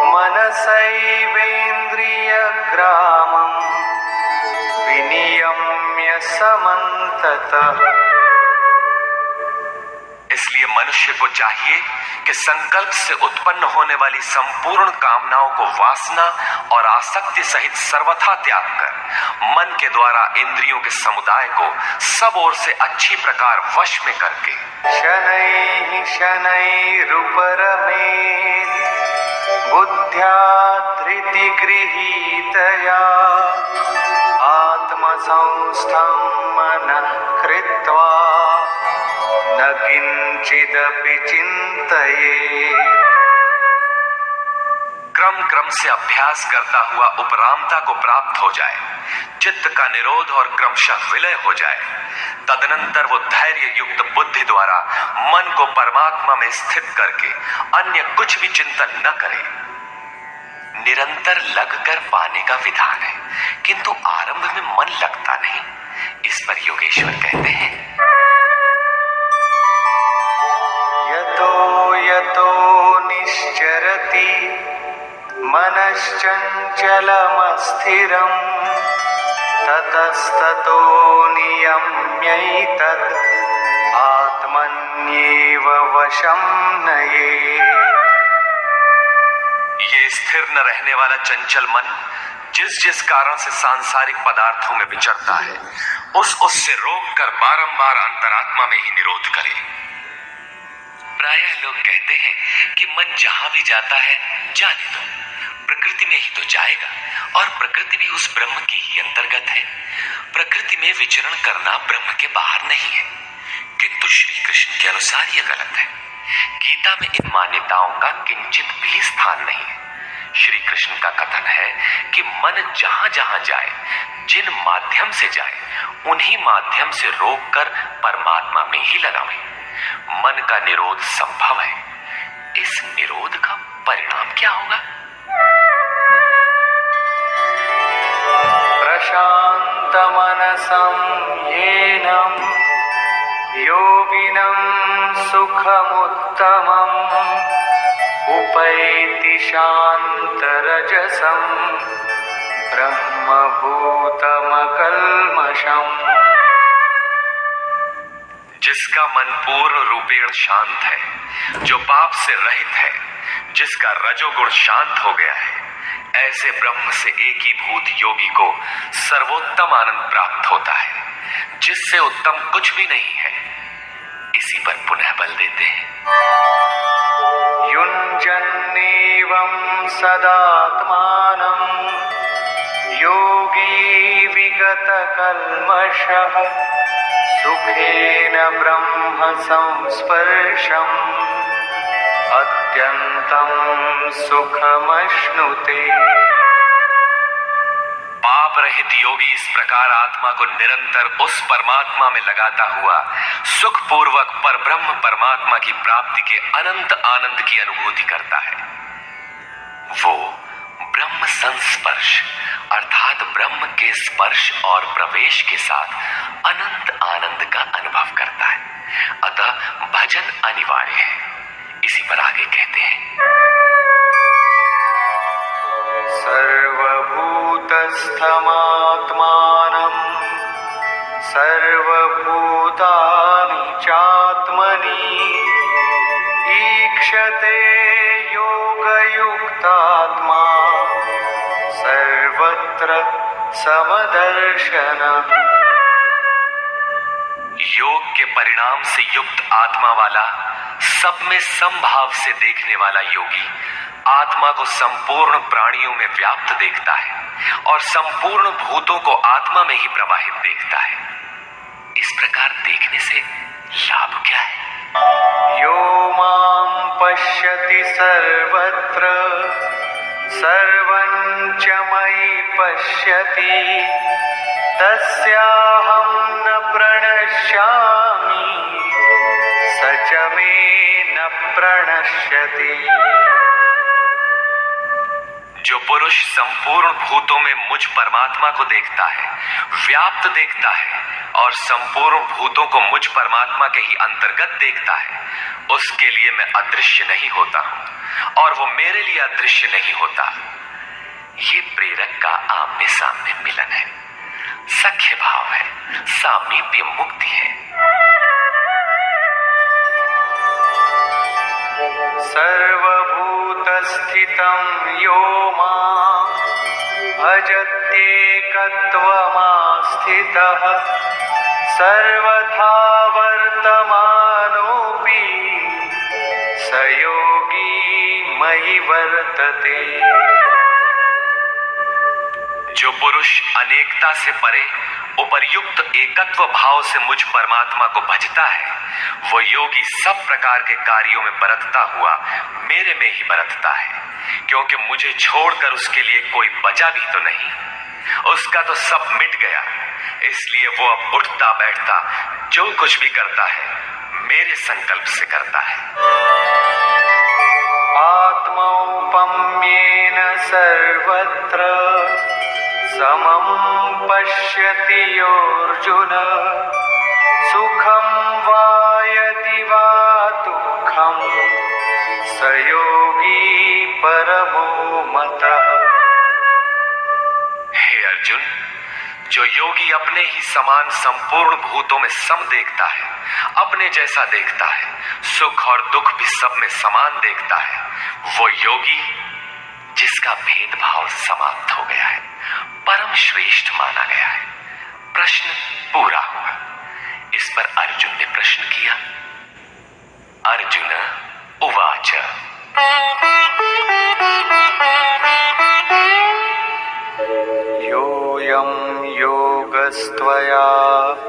मनसैवेन्द्रियग्रामं विनियम्य समन्ततः। इसलिए मन मनुष्य को चाहिए कि संकल्प से उत्पन्न होने वाली संपूर्ण कामनाओं को वासना और आसक्ति सहित सर्वथा त्याग कर मन के द्वारा इंद्रियों के समुदाय को सब ओर से अच्छी प्रकार वश में करके शनैः शनैरुपरमेत् बुद्ध्या धृति गृहीतया आत्मसंस्थं मनः कृत्वा न किंचिदपि चिंतयेत्। क्रम क्रम से अभ्यास करता हुआ उपरामता को प्राप्त हो जाए, चित्त का निरोध और क्रमशः विलय हो जाए, तदनंतर वो धैर्य युक्त बुद्धि द्वारा मन को परमात्मा में स्थित करके अन्य कुछ भी चिंतन न करे। निरंतर लगकर पाने का विधान है, किंतु आरंभ में मन लगता नहीं। इस पर योगेश्वर कहते हैं, यतो यतो निश्चरति मनश्चञ्चलमस्थिरम् ततस्ततो नियम्यैतद् आत्मन्येव वशं नयेत्। ये स्थिर न रहने वाला चंचल मन जिस जिस कारण से सांसारिक पदार्थों में विचरता है, उससे रोककर बारंबार अंतरात्मा में ही निरोध करे। प्रायः लोग कहते हैं कि मन जहां भी जाता है जाने दो, प्रकृति में ही तो जाएगा और प्रकृति भी उस ब्रह्म के ही अंतर्गत है। प्रकृति में विचरण करना ब्रह्म के बाहर नहीं है। किंतु श्री कृष्ण के अनुसार यह गलत है। गीता में इन मान्यताओं का किंचित भी स्थान नहीं है। श्री कृष्ण का कथन है कि मन जहां जहां जाए, जिन माध्यम से जाए, उन्हीं माध्यम से रोककर परमात्मा में ही लगावे। मन का निरोध संभव है। इस निरोध का परिणाम क्या होगा? प्रशान्तमनसं येनं योगिनं सुखमुत्तमम् उपैति शान्तरजसं ब्रह्मभूतमकल्मषम्। जिसका मन पूर्ण रूपेण शांत है, जो पाप से रहित है, जिसका रजोगुण शांत हो गया है, ऐसे ब्रह्म से एकीभूत योगी को सर्वोत्तम आनंद प्राप्त होता है, जिससे उत्तम कुछ भी नहीं है। इसी पर पुनः बल देते हैं, युञ्जन्नेवं सदात्मानं योगी विगतकल्मषः सुखेन ब्रह्म संस्पर्शम् अत्यन्तं सुखमश्नुते। पाप रहित योगी इस प्रकार आत्मा को निरंतर उस परमात्मा में लगाता हुआ सुखपूर्वक परब्रह्म परमात्मा की प्राप्ति के अनंत आनंद की अनुभूति करता है। वो ब्रह्म संस्पर्श अर्थात ब्रह्म के स्पर्श और प्रवेश के साथ अनंत आनंद का अनुभव करता है। अतः भजन अनिवार्य है। इसी पर आगे कहते हैं, सर्वभूतस्थमात्मानं सर्वभूतानि चात्मनि ईक्षते योगयुक्तात्मा सर्वत्र समदर्शनः। योग के परिणाम से युक्त आत्मा वाला, सब में समभाव से देखने वाला योगी आत्मा को संपूर्ण प्राणियों में व्याप्त देखता है और संपूर्ण भूतों को आत्मा में ही प्रवाहित देखता है। इस प्रकार देखने से लाभ क्या है? यो मां पश्यति सर्वत्र सर्वं च मयि पश्यति तस्याहं न प्रणश्यामि स च मे न प्रणश्यति। जो पुरुष संपूर्ण भूतों में मुझ परमात्मा को देखता है, व्याप्त देखता है और संपूर्ण भूतों को मुझ परमात्मा के ही अंतर्गत देखता है, उसके लिए मैं अदृश्य नहीं होता हूं और वो मेरे लिए अदृश्य नहीं होता। ये प्रेरक का आमने सामने मिलन है, सख्य भाव है, सामीप्य मुक्ति है। सर्वभूतस्थितं यो मां भजत्येकत्वमास्थितः सर्वथा वर्तमानोऽपि स योगी मयि वर्तते। जो पुरुष अनेकता से परे उपर्युक्त एकत्व भाव से मुझ परमात्मा को भजता है, वो योगी सब प्रकार के कार्यों में बरतता हुआ मेरे में ही बरतता है, क्योंकि मुझे छोड़कर उसके लिए कोई बचा भी तो नहीं। उसका तो सब मिट गया, इसलिए वो अब उठता बैठता जो कुछ भी करता है मेरे संकल्प से करता है। आत्मौपम्येन सर्वत्र समं पश्यति योऽर्जुन सुखं वा यदि वा दुःखं स योगी परमो मतः। हे अर्जुन, जो योगी अपने ही समान संपूर्ण भूतों में सम देखता है, अपने जैसा देखता है, सुख और दुख भी सब में समान देखता है, वो योगी जिसका भेदभाव समाप्त हो गया है, परम श्रेष्ठ माना गया है। प्रश्न पूरा हुआ। इस पर अर्जुन ने प्रश्न किया। अर्जुन उवाच योऽयं योगस्त्वया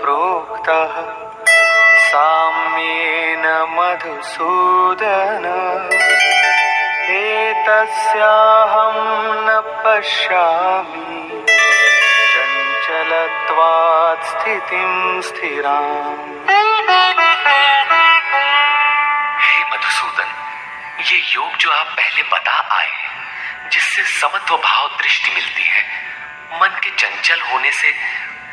प्रोक्तः साम्येन मधुसूदन एतस्याहं न पश्यामि चञ्चलत्वात् स्थितिं स्थिराम्। हे मधुसूदन, ये योग जो आप पहले बता आए, जिससे समत्व भाव दृष्टि मिलती है, मन के चंचल होने से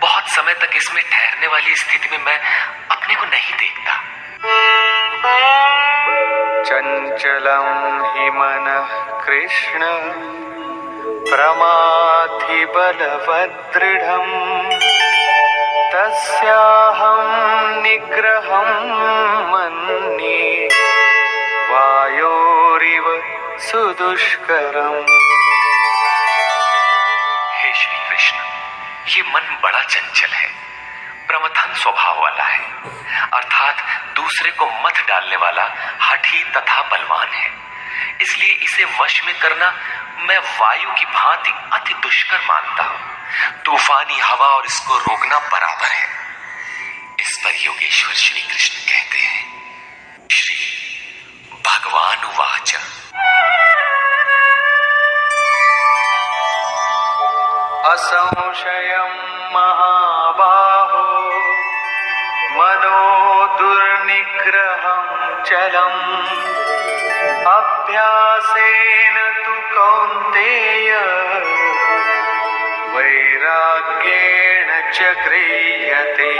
बहुत समय तक इसमें ठहरने वाली स्थिति में मैं अपने को नहीं देखता। चंचलं हि मनः कृष्ण प्रमाथि बलवदृढम् तस्याहं निग्रहं मन्ये वायोरिव सुदुष्करम्। हे श्री कृष्ण, ये मन बड़ा चंचल है, प्रमथन स्वभाव वाला है, अर्थात दूसरे को मत डालने वाला हठी तथा बलवान है। इसलिए इसे वश में करना मैं वायु की भांति अति दुष्कर मानता हूं। तूफानी हवा और इसको रोकना बराबर है। इस पर योगेश्वर श्री कृष्ण कहते हैं, श्री भगवान उवाच असंशयं महाबाहो मनो दुर्निग्रहं चलम् अभ्यासेन तु कौन्तेय वैराग्येण च गृह्यते।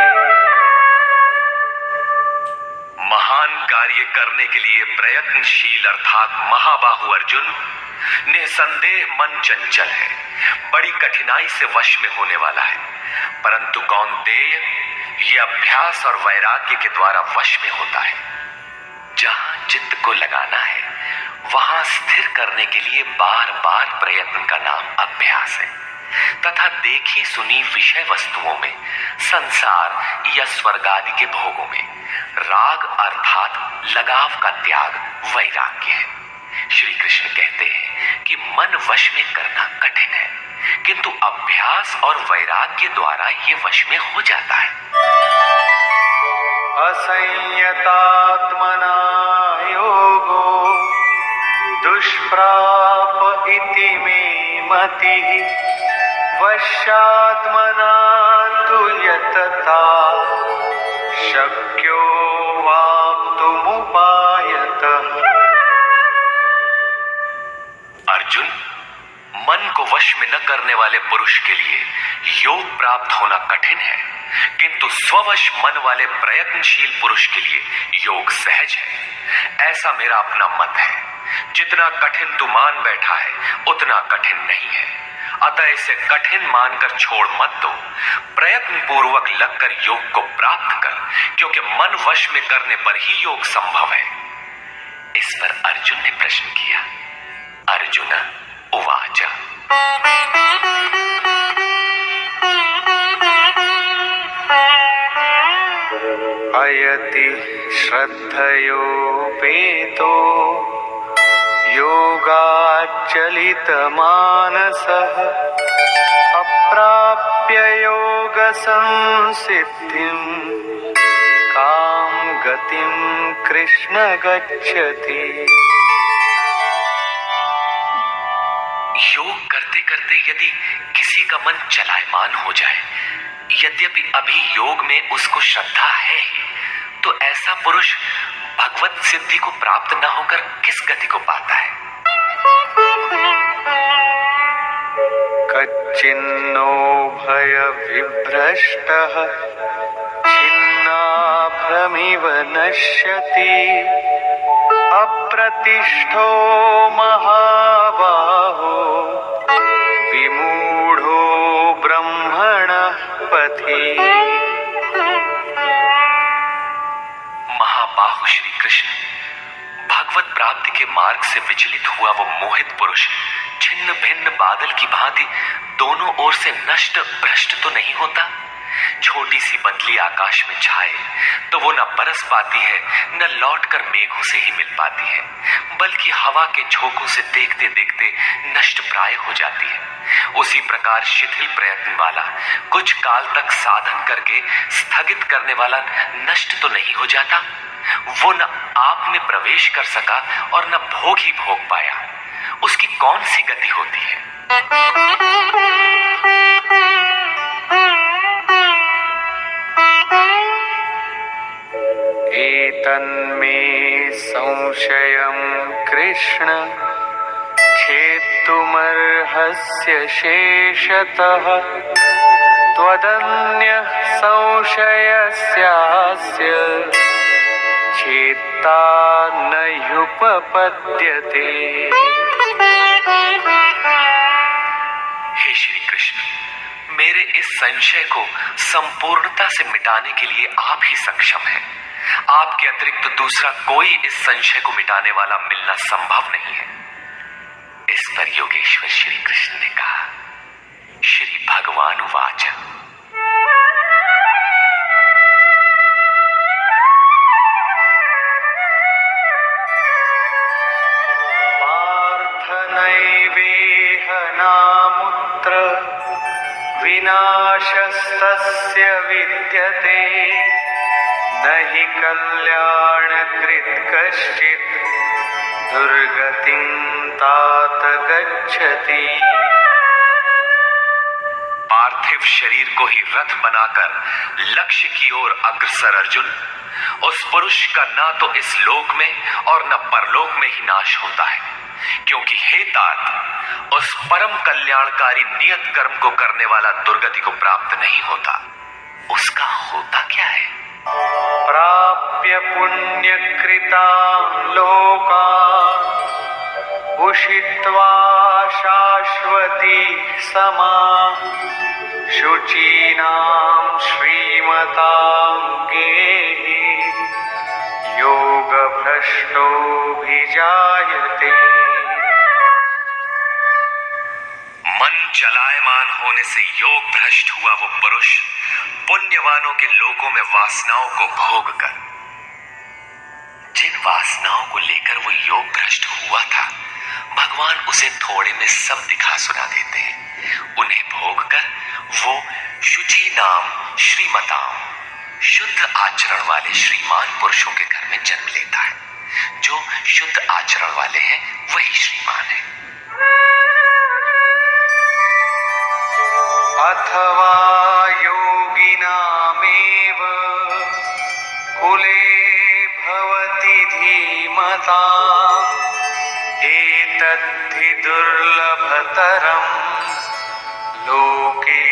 महान कार्य करने के लिए प्रयत्नशील अर्थात महाबाहु अर्जुन, निसंदेह मन चंचल है, बड़ी कठिनाई से वश में होने वाला है, परंतु कौन्तेय ये अभ्यास और वैराग्य के द्वारा वश में होता है। जहां चित्त को लगाना है वहां स्थिर करने के लिए बार बार प्रयत्न का नाम अभ्यास है, तथा देखी सुनी विषय वस्तुओं में, संसार या स्वर्ग आदि के भोगों में राग अर्थात लगाव का त्याग वैराग्य है। श्री कृष्ण कहते हैं कि मन वश में करना कठिन है, किंतु अभ्यास और वैराग्य द्वारा ये वश में हो जाता है। असंयतात्मना योगो दुष्प्राप इति मे मतिः वश्यात्मना तु यतता शक्यो वाप्तुमुपायतः। अर्जुन, मन को वश में न करने वाले पुरुष के लिए योग प्राप्त होना कठिन है, किंतु स्ववश मन वाले प्रयत्नशील पुरुष के लिए योग सहज है। ऐसा मेरा अपना मत है। जितना कठिन तू मान बैठा है उतना कठिन नहीं है, अतः इसे कठिन मानकर छोड़ मत दो। प्रयत्न पूर्वक लगकर योग को प्राप्त कर, क्योंकि मन वश में करने पर ही योग संभव है। इस पर अर्जुन ने प्रश्न किया। अर्जुन उवाच अयति श्रद्धयोपेतो योगाच्चलितमानसः अप्राप्य योगसंसिद्धिम् कां गतिं कृष्ण गच्छति। योग करते करते यदि किसी का मन चलायमान हो जाए, यद्यपि अभी योग में उसको श्रद्धा है ही, तो ऐसा पुरुष भगवत सिद्धि को प्राप्त न होकर किस गति को पाता है? कच्चिन्नो भय विभ्रष्टः छिन्नाभ्रमिव नश्यति अप्रतिष्ठो महाबाहो विमूढ़ो ब्रह्मणः पथि। महाबाहु श्री कृष्ण, भगवत प्राप्ति के मार्ग से विचलित हुआ वो मोहित पुरुष छिन्न भिन्न बादल की भांति दोनों ओर से नष्ट भ्रष्ट तो नहीं होता। छोटी सी बदली आकाश में छाए तो वो न बरस पाती है, न लौटकर मेघों से ही मिल पाती है, बल्कि हवा के झोंकों से देखते देखते नष्ट प्राय हो जाती है। उसी प्रकार शिथिल प्रयत्न वाला, कुछ काल तक साधन करके स्थगित करने वाला नष्ट तो नहीं हो जाता। वो न आप में प्रवेश कर सका और न भोग ही भोग पाया। उसकी कौन सी गति होती है? एतन्मे संशयं कृष्ण छेत्तुमर्हस्य शेषतः त्वदन्यः संशयस्यास्य छेत्ता न ह्युपपद्यते। हे श्री कृष्ण, मेरे इस संशय को संपूर्णता से मिटाने के लिए आप ही सक्षम हैं। आपके अतिरिक्त दूसरा कोई इस संशय को मिटाने वाला मिलना संभव नहीं है। इस पर योगेश्वर श्री कृष्ण ने कहा। श्री भगवान वाच पार्थ नैवेह नामुत्र विनाशस्तस्य विद्यते न हि कल्याणकृत् कश्चित् दुर्गतिं तात गच्छति। पार्थिव शरीर को ही रथ बनाकर लक्ष्य की ओर अग्रसर अर्जुन, उस पुरुष का ना तो इस लोक में और न परलोक में ही नाश होता है, क्योंकि हे तात, उस परम कल्याणकारी नियत कर्म को करने वाला दुर्गति को प्राप्त नहीं होता। उसका होता क्या है? प्राप्य पुण्यकृतां लोकान् उषित्वा शाश्वती समाः शुचीनां श्रीमतां गेहि योगभ्रष्टोऽभिजायते। मन चलायमान होने से योग भ्रष्ट हुआ वो पुरुष पुण्यवानों के लोकों में वासनाओं को भोग कर, जिन वासनाओं को लेकर वो योग भ्रष्ट हुआ था, भगवान उसे थोड़े में सब दिखा सुना देते हैं। उन्हें भोग कर वो शुचि नाम श्रीमताम, शुद्ध आचरण वाले श्रीमान पुरुषों के घर में जन्म लेता है। जो शुद्ध आचरण वाले हैं वही श्रीमान है। अथवा योगिनामेव कुले भवति धीमताम् एतद्धि दुर्लभतरं लोके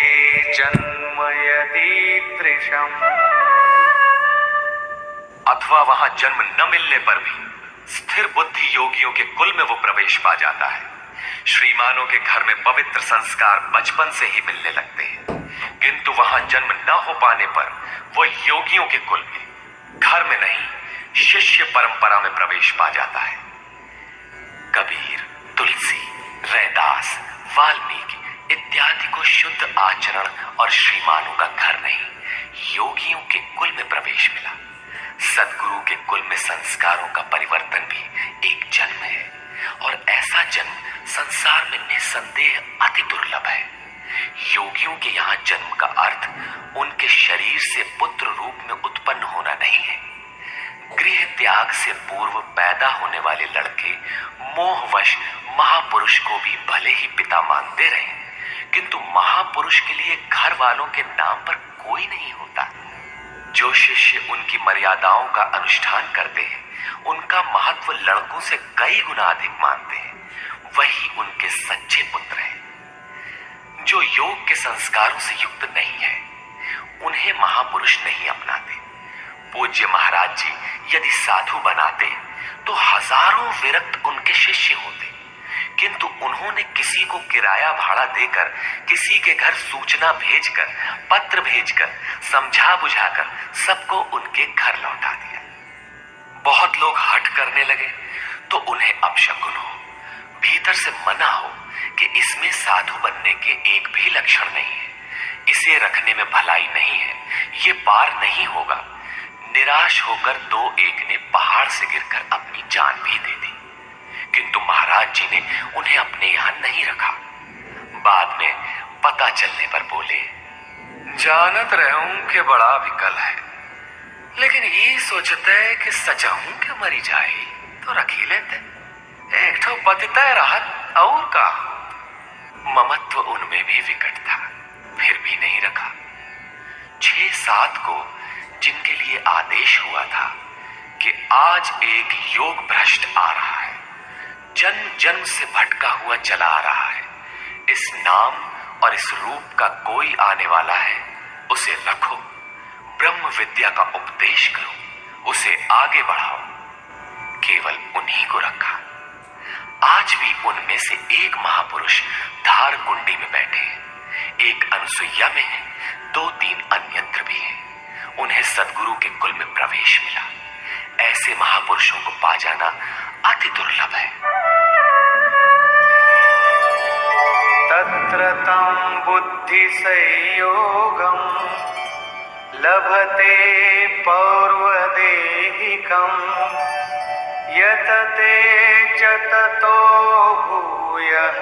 जन्म यदीदृशम्। अथवा वहां जन्म न मिलने पर भी स्थिर बुद्धि योगियों के कुल में वो प्रवेश पा जाता है। श्रीमानों के घर में पवित्र संस्कार बचपन से ही मिलने लगते हैं, किंतु वहां जन्म न हो पाने पर वो योगियों के कुल में, घर में नहीं शिष्य परंपरा में प्रवेश पा जाता है। कबीर, तुलसी, रैदास, वाल्मीकि इत्यादि को शुद्ध आचरण और श्रीमानों का घर नहीं, योगियों के कुल में प्रवेश मिला। सद्गुरु के कुल में संस्कारों का परिवर्तन भी एक जन्म है, और ऐसा जन्म संसार में निसंदेह अति दुर्लभ है। योगियों के यहाँ जन्म का अर्थ उनके शरीर से पुत्र रूप में उत्पन्न होना नहीं है। गृह त्याग से पूर्व पैदा होने वाले लड़के मोहवश महापुरुष को भी भले ही पिता मानते रहे, किंतु महापुरुष के लिए घर वालों के नाम पर कोई नहीं होता। जो शिष्य उनकी मर्यादाओं का अनुष्ठान करते हैं, उनका महत्व लड़कों से कई गुना अधिक मानते हैं, वही उनके सच्चे पुत्र हैं। जो योग के संस्कारों से युक्त नहीं है, उन्हें महापुरुष नहीं अपनाते। पूज्य महाराज जी यदि साधु बनाते तो हजारों विरक्त उनके शिष्य होते, किंतु उन्होंने किसी को किराया भाड़ा देकर, किसी के घर सूचना भेजकर, पत्र भेजकर, समझा बुझाकर सबको उनके घर लौटा दिया। बहुत लोग हट करने लगे तो उन्हें अपशकुन हो, भीतर से मना हो कि इसमें साधु बनने के एक भी लक्षण नहीं है, इसे रखने में भलाई नहीं है, ये पार नहीं होगा। निराश होकर दो एक ने पहाड़ से गिरकर अपनी जान भी दे दी, किंतु महाराज जी ने उन्हें अपने यहां नहीं रखा। बाद में पता चलने पर बोले, जानत रहूं कि बड़ा विकल है, लेकिन ये सोचते है कि सचाऊं के मरी जाए तो रख ही लेते। एक ठो पतिता राहत और का। ममत्व उनमें भी विकट था, फिर भी नहीं रखा। 6-7 को जिनके लिए आदेश हुआ था कि आज एक योग भ्रष्ट आ रहा है, जन्म जन्म से भटका हुआ चला आ रहा है, इस नाम और इस रूप का कोई आने वाला है, उसे रखो, ब्रह्म विद्या का उपदेश करो, उसे आगे बढ़ाओ। केवल उन्हीं को रखा। आज भी उनमें से एक महापुरुष धार कुंडी में बैठे हैं, एक अनसुईया में है, 2-3 अन्यत्र भी हैं। उन्हें सद्गुरु के कुल में प्रवेश मिला। ऐसे महापुरुषों को पा जाना अति दुर्लभ है। तत्र तं बुद्धि संयोगं लभते पौर्वदेहिकं यतते च ततो भूयः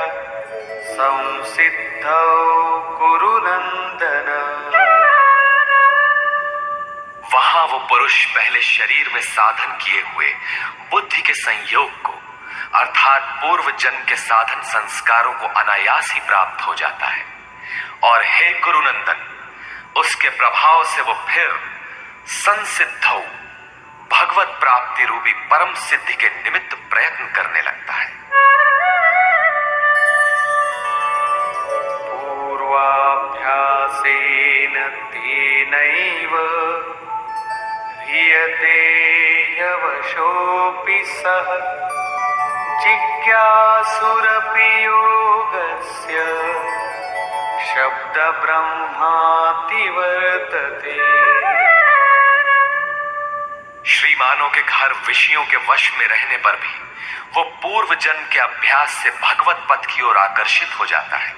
संसिद्धौ कुरु नन्दन। वहां वो पुरुष पहले शरीर में साधन किए हुए बुद्धि के संयोग को, अर्थात पूर्व जन्म के साधन संस्कारों को अनायास ही प्राप्त हो जाता है, और हे कुरुनंदन, उसके प्रभाव से वो फिर संसिद्धौ भगवत प्राप्ति रूपी परम सिद्धि के निमित्त प्रयत्न करने लगता है। पूर्वाभ्यासेन तेनैव ह्रियते यवशोऽपि सः जिज्ञासुरपि योगस्य शब्दब्रह्माति वर्तते। श्रीमानों के घर विषयों के वश में रहने पर भी वो पूर्व जन्म के अभ्यास से भगवत पद की ओर आकर्षित हो जाता है,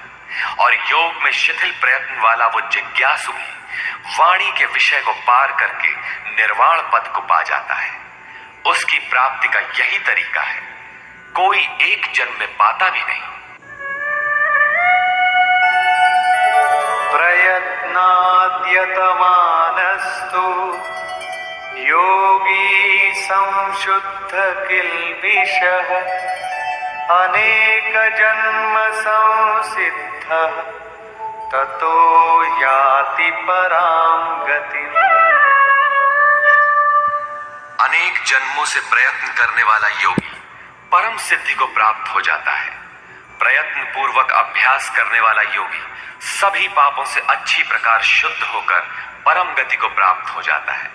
और योग में शिथिल प्रयत्न वाला वो जिज्ञासु भी वाणी के विषय को पार करके निर्वाण पद को पा जाता है। उसकी प्राप्ति का यही तरीका है, कोई एक जन्म में पाता भी नहीं। प्रयत्नाद्यतमानस्तु योगी संशुद्ध किल्बिषः अनेक जन्म संसिद्धः ततो याति परां गतिम्। अनेक जन्मों से प्रयत्न करने वाला योगी परम सिद्धि को प्राप्त हो जाता है। प्रयत्न पूर्वक अभ्यास करने वाला योगी सभी पापों से अच्छी प्रकार शुद्ध होकर परम गति को प्राप्त हो जाता है।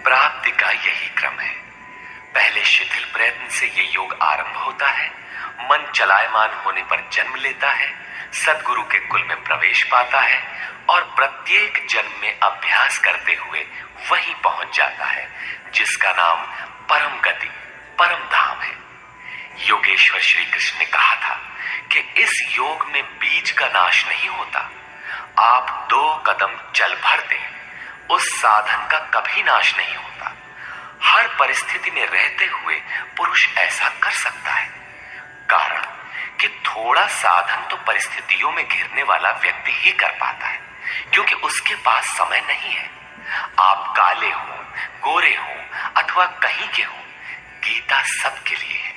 प्राप्ति का यही क्रम है। पहले शिथिल प्रयत्न से ये योग आरंभ होता है, मन चलायमान होने पर जन्म लेता है, सद्गुरु के कुल में प्रवेश पाता है और प्रत्येक जन्म में अभ्यास करते हुए वहीं पहुंच जाता है जिसका नाम परम गति, परम धाम है। योगेश्वर श्री कृष्ण ने कहा था कि इस योग में बीज का नाश नहीं होता। आप 2 कदम चल भर दें, उस साधन का कभी नाश नहीं होता। हर परिस्थिति में रहते हुए पुरुष ऐसा कर सकता है, कारण कि थोड़ा साधन तो परिस्थितियों में घिरने वाला व्यक्ति ही कर पाता है, क्योंकि उसके पास समय नहीं है। आप काले हो, गोरे हो अथवा कहीं के हो, गीता सबके लिए है,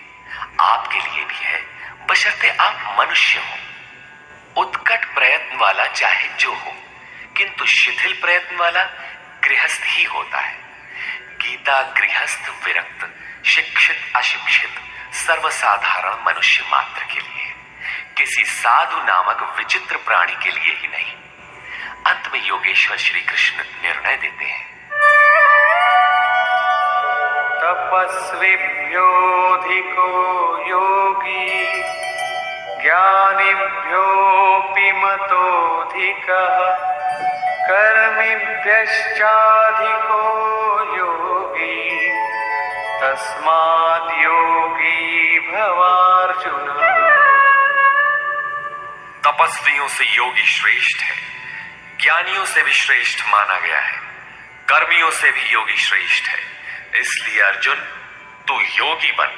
आपके लिए भी है, बशर्ते आप मनुष्य हो। उत्कट प्रयत्न वाला चाहे जो हो, किंतु शिथिल प्रयत्न वाला गृहस्थ ही होता है। गीता गृहस्थ, विरक्त, शिक्षित, अशिक्षित, सर्वसाधारण मनुष्य मात्र के लिए है, किसी साधु नामक विचित्र प्राणी के लिए ही नहीं। अंत में योगेश्वर श्री कृष्ण निर्णय देते हैं, तपस्विभ्योऽधिको योगी ज्ञानिभ्योऽपि मतोऽधिकः कर्मिभ्यश्चाधिको योगी तस्माद् योगी भवार्जुन। तपस्वियों से योगी श्रेष्ठ है, ज्ञानियों से भी श्रेष्ठ माना गया है, कर्मियों से भी योगी श्रेष्ठ है। इसलिए अर्जुन, तू योगी बन।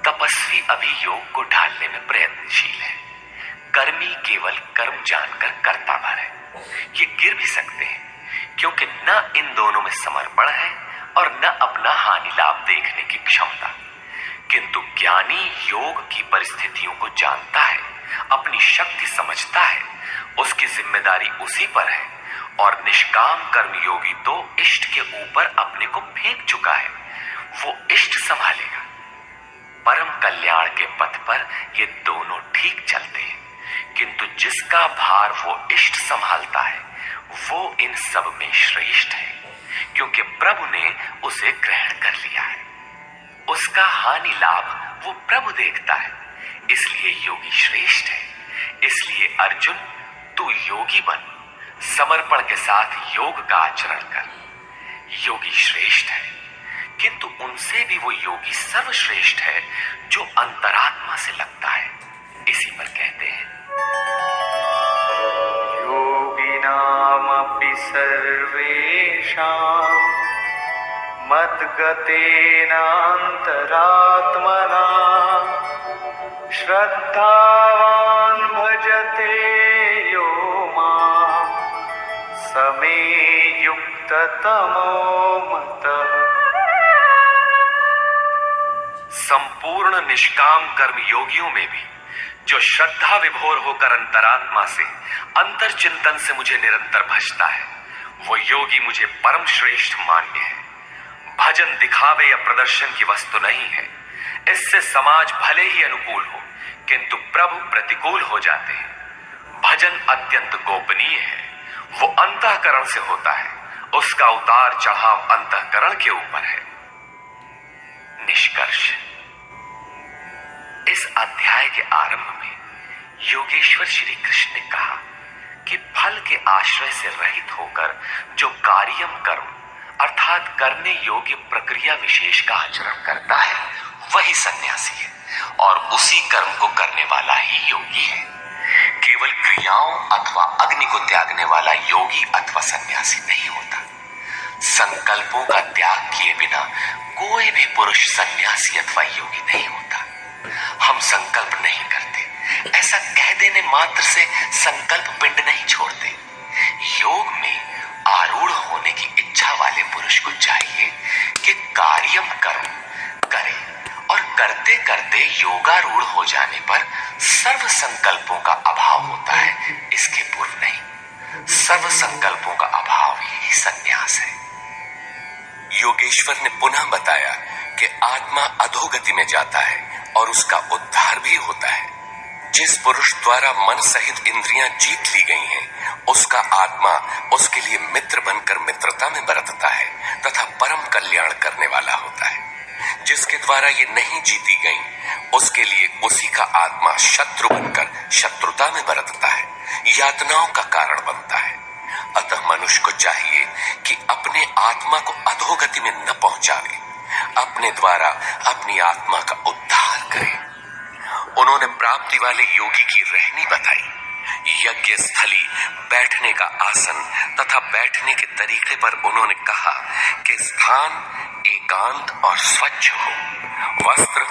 तपस्वी अभी योग को ढालने में प्रयत्नशील है, कर्मी केवल कर्म जानकर करता भर है। ये गिर भी सकते हैं, क्योंकि न इन दोनों में समर्पण है और न अपना हानि लाभ देखने की क्षमता। किंतु ज्ञानी योग की परिस्थितियों को जानता है, अपनी शक्ति समझता है, उसकी जिम्मेदारी उसी पर है। और निष्काम कर्मयोगी तो इष्ट के ऊपर अपने को फेंक चुका है, वो इष्ट संभालेगा। परम कल्याण के पथ पर ये दोनों ठीक चलते हैं, किंतु जिसका भार वो इष्ट संभालता है वो इन सब में श्रेष्ठ है, क्योंकि प्रभु ने उसे ग्रहण कर लिया है। उसका हानि लाभ वो प्रभु देखता है, इसलिए योगी श्रेष्ठ है। इसलिए अर्जुन, तू योगी बन, समर्पण के साथ योग का आचरण कर। योगी श्रेष्ठ है, किंतु उनसे भी वो योगी सर्वश्रेष्ठ है जो अंतरात्मा से लगता है। इसी पर कहते हैं, योगिनामपि सर्वेषां मद्गतेनान्तरात्मना श्रद्धावान् भजते यो मां समे युक्ततमो मतः। संपूर्ण निष्काम कर्म योगियों में भी जो श्रद्धा विभोर होकर अंतरात्मा से, अंतर चिंतन से मुझे निरंतर भजता है, वो योगी मुझे परम श्रेष्ठ मान्य है। भजन दिखावे या प्रदर्शन की वस्तु नहीं है। इससे समाज भले ही अनुकूल हो, किंतु प्रभु प्रतिकूल हो जाते हैं। भजन अत्यंत गोपनीय है, वो अंतःकरण से होता है, उसका उतार चढ़ाव अंतःकरण के ऊपर है। निष्कर्ष, इस अध्याय के आरंभ में योगेश्वर श्री कृष्ण ने कहा कि फल के आश्रय से रहित होकर जो कार्यम कर्म अर्थात करने योग्य प्रक्रिया विशेष का आचरण करता है वही सन्यासी है, और उसी कर्म को करने वाला ही योगी है। केवल क्रियाओं अथवा अग्नि को त्यागने वाला योगी अथवा सन्यासी नहीं होता। संकल्पों का त्याग किए बिना कोई भी पुरुष सन्यासी अथवा योगी नहीं होता। हम संकल्प नहीं करते, ऐसा कह देने मात्र से संकल्प पिंड नहीं छोड़ते। योग में आरूढ़ होने की इच्छा वाले पुरुष को चाहिए कि कार्यम कर्म करे, और करते करते योगारूढ़ हो जाने पर सर्व संकल्पों का अभाव होता है, इसके पूर्व नहीं। सर्व संकल्पों का अभाव ही सन्यास है। योगेश्वर ने पुनः बताया कि आत्मा अधोगति में जाता है और उसका उद्धार भी होता है। जिस पुरुष द्वारा मन सहित इंद्रियां जीत ली गई हैं, उसका आत्मा उसके लिए मित्र बनकर मित्रता में बरतता है तथा परम कल्याण करने वाला होता है। जिसके द्वारा ये नहीं जीती गई उसके लिए उसी का आत्मा शत्रु बनकर शत्रुता में बरतता है, यातनाओं का कारण बनता है। अतः मनुष्य को चाहिए कि अपने आत्मा को अधोगति में न पहुंचावे, अपने द्वारा अपनी आत्मा का उद्धार करे। उन्होंने प्राप्ति वाले योगी की रहनी बताई। यज्ञ स्थली, बैठने का आसन तथा बैठने के तरीके पर उन्होंने कहा कि स्थान एकांत और स्वच्छ हो। वस्त्र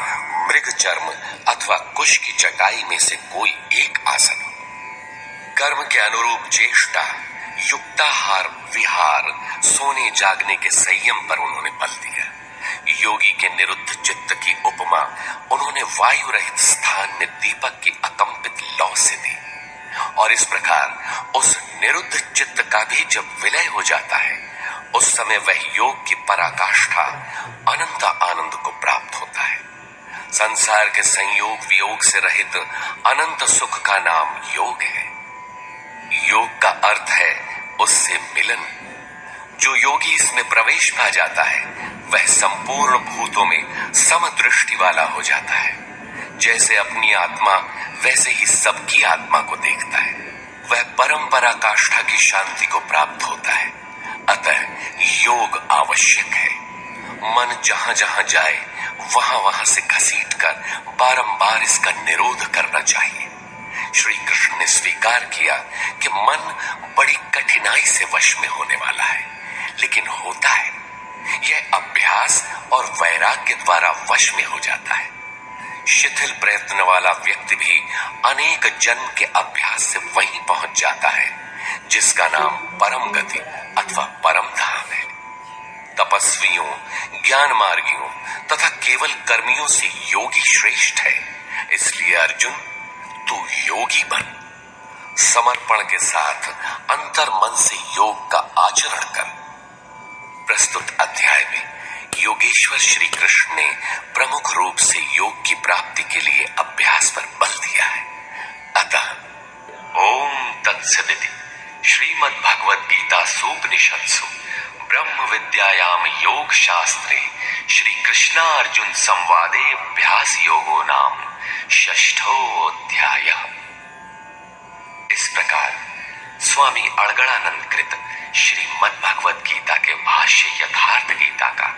मृग चर्म अथवा कुश की चटाई में से कोई एक आसन हो। कर्म के अनुरूप चेष्टा, युक्ताहार विहार, सोने जागने के संयम पर उन्होंने बल दिया। योगी के निरुद्ध चित्त की उपमा उन्होंने वायु रहित स्थान में दीपक की अकंपित लौ से दी। और इस प्रकार उस निरुद्ध चित्त का भी जब विलय हो जाता है उस समय वह योग की पराकाष्ठा अनंत आनंद को प्राप्त होता है। संसार के संयोग वियोग से रहित अनंत सुख का नाम योग है। योग का अर्थ है उससे मिलन। जो योगी इसमें प्रवेश पा जाता है वह संपूर्ण भूतों में समदृष्टि वाला हो जाता है। जैसे अपनी आत्मा वैसे ही सबकी आत्मा को देखता है। वह परंपरा काष्ठा की शांति को प्राप्त होता है। अतः योग आवश्यक है। मन जहां जहां जाए वहां वहां से घसीटकर बारंबार इसका निरोध करना चाहिए। श्री कृष्ण ने स्वीकार किया कि मन बड़ी कठिनाई से वश में होने वाला है, लेकिन होता है। यह अभ्यास और वैराग्य द्वारा वश में हो जाता है। शिथिल प्रयत्न वाला व्यक्ति भी अनेक जन्म के अभ्यास से वहीं पहुंच जाता है जिसका नाम परम गति अथवा परम धाम है। तपस्वियों, ज्ञान मार्गियों तथा केवल कर्मियों से योगी श्रेष्ठ है। इसलिए अर्जुन, तू योगी बन। समर्पण के साथ अंतर मन से योग का आचरण कर। प्रस्तुत अध्याय में योगेश्वर श्री कृष्ण ने प्रमुख रूप से योग की प्राप्ति के लिए अभ्यास पर बल दिया है। अतः ओम तत्सदिति श्रीमद् भगवद गीता सूपनिषत्सु ब्रह्म विद्यायाम योग शास्त्रे श्री कृष्णार्जुन संवादे अभ्यास योगो नाम षष्ठोऽध्यायः। इस प्रकार स्वामी अड़गड़ानंद कृत श्रीमद् भगवद गीता के भाष्य यथार्थ गीता का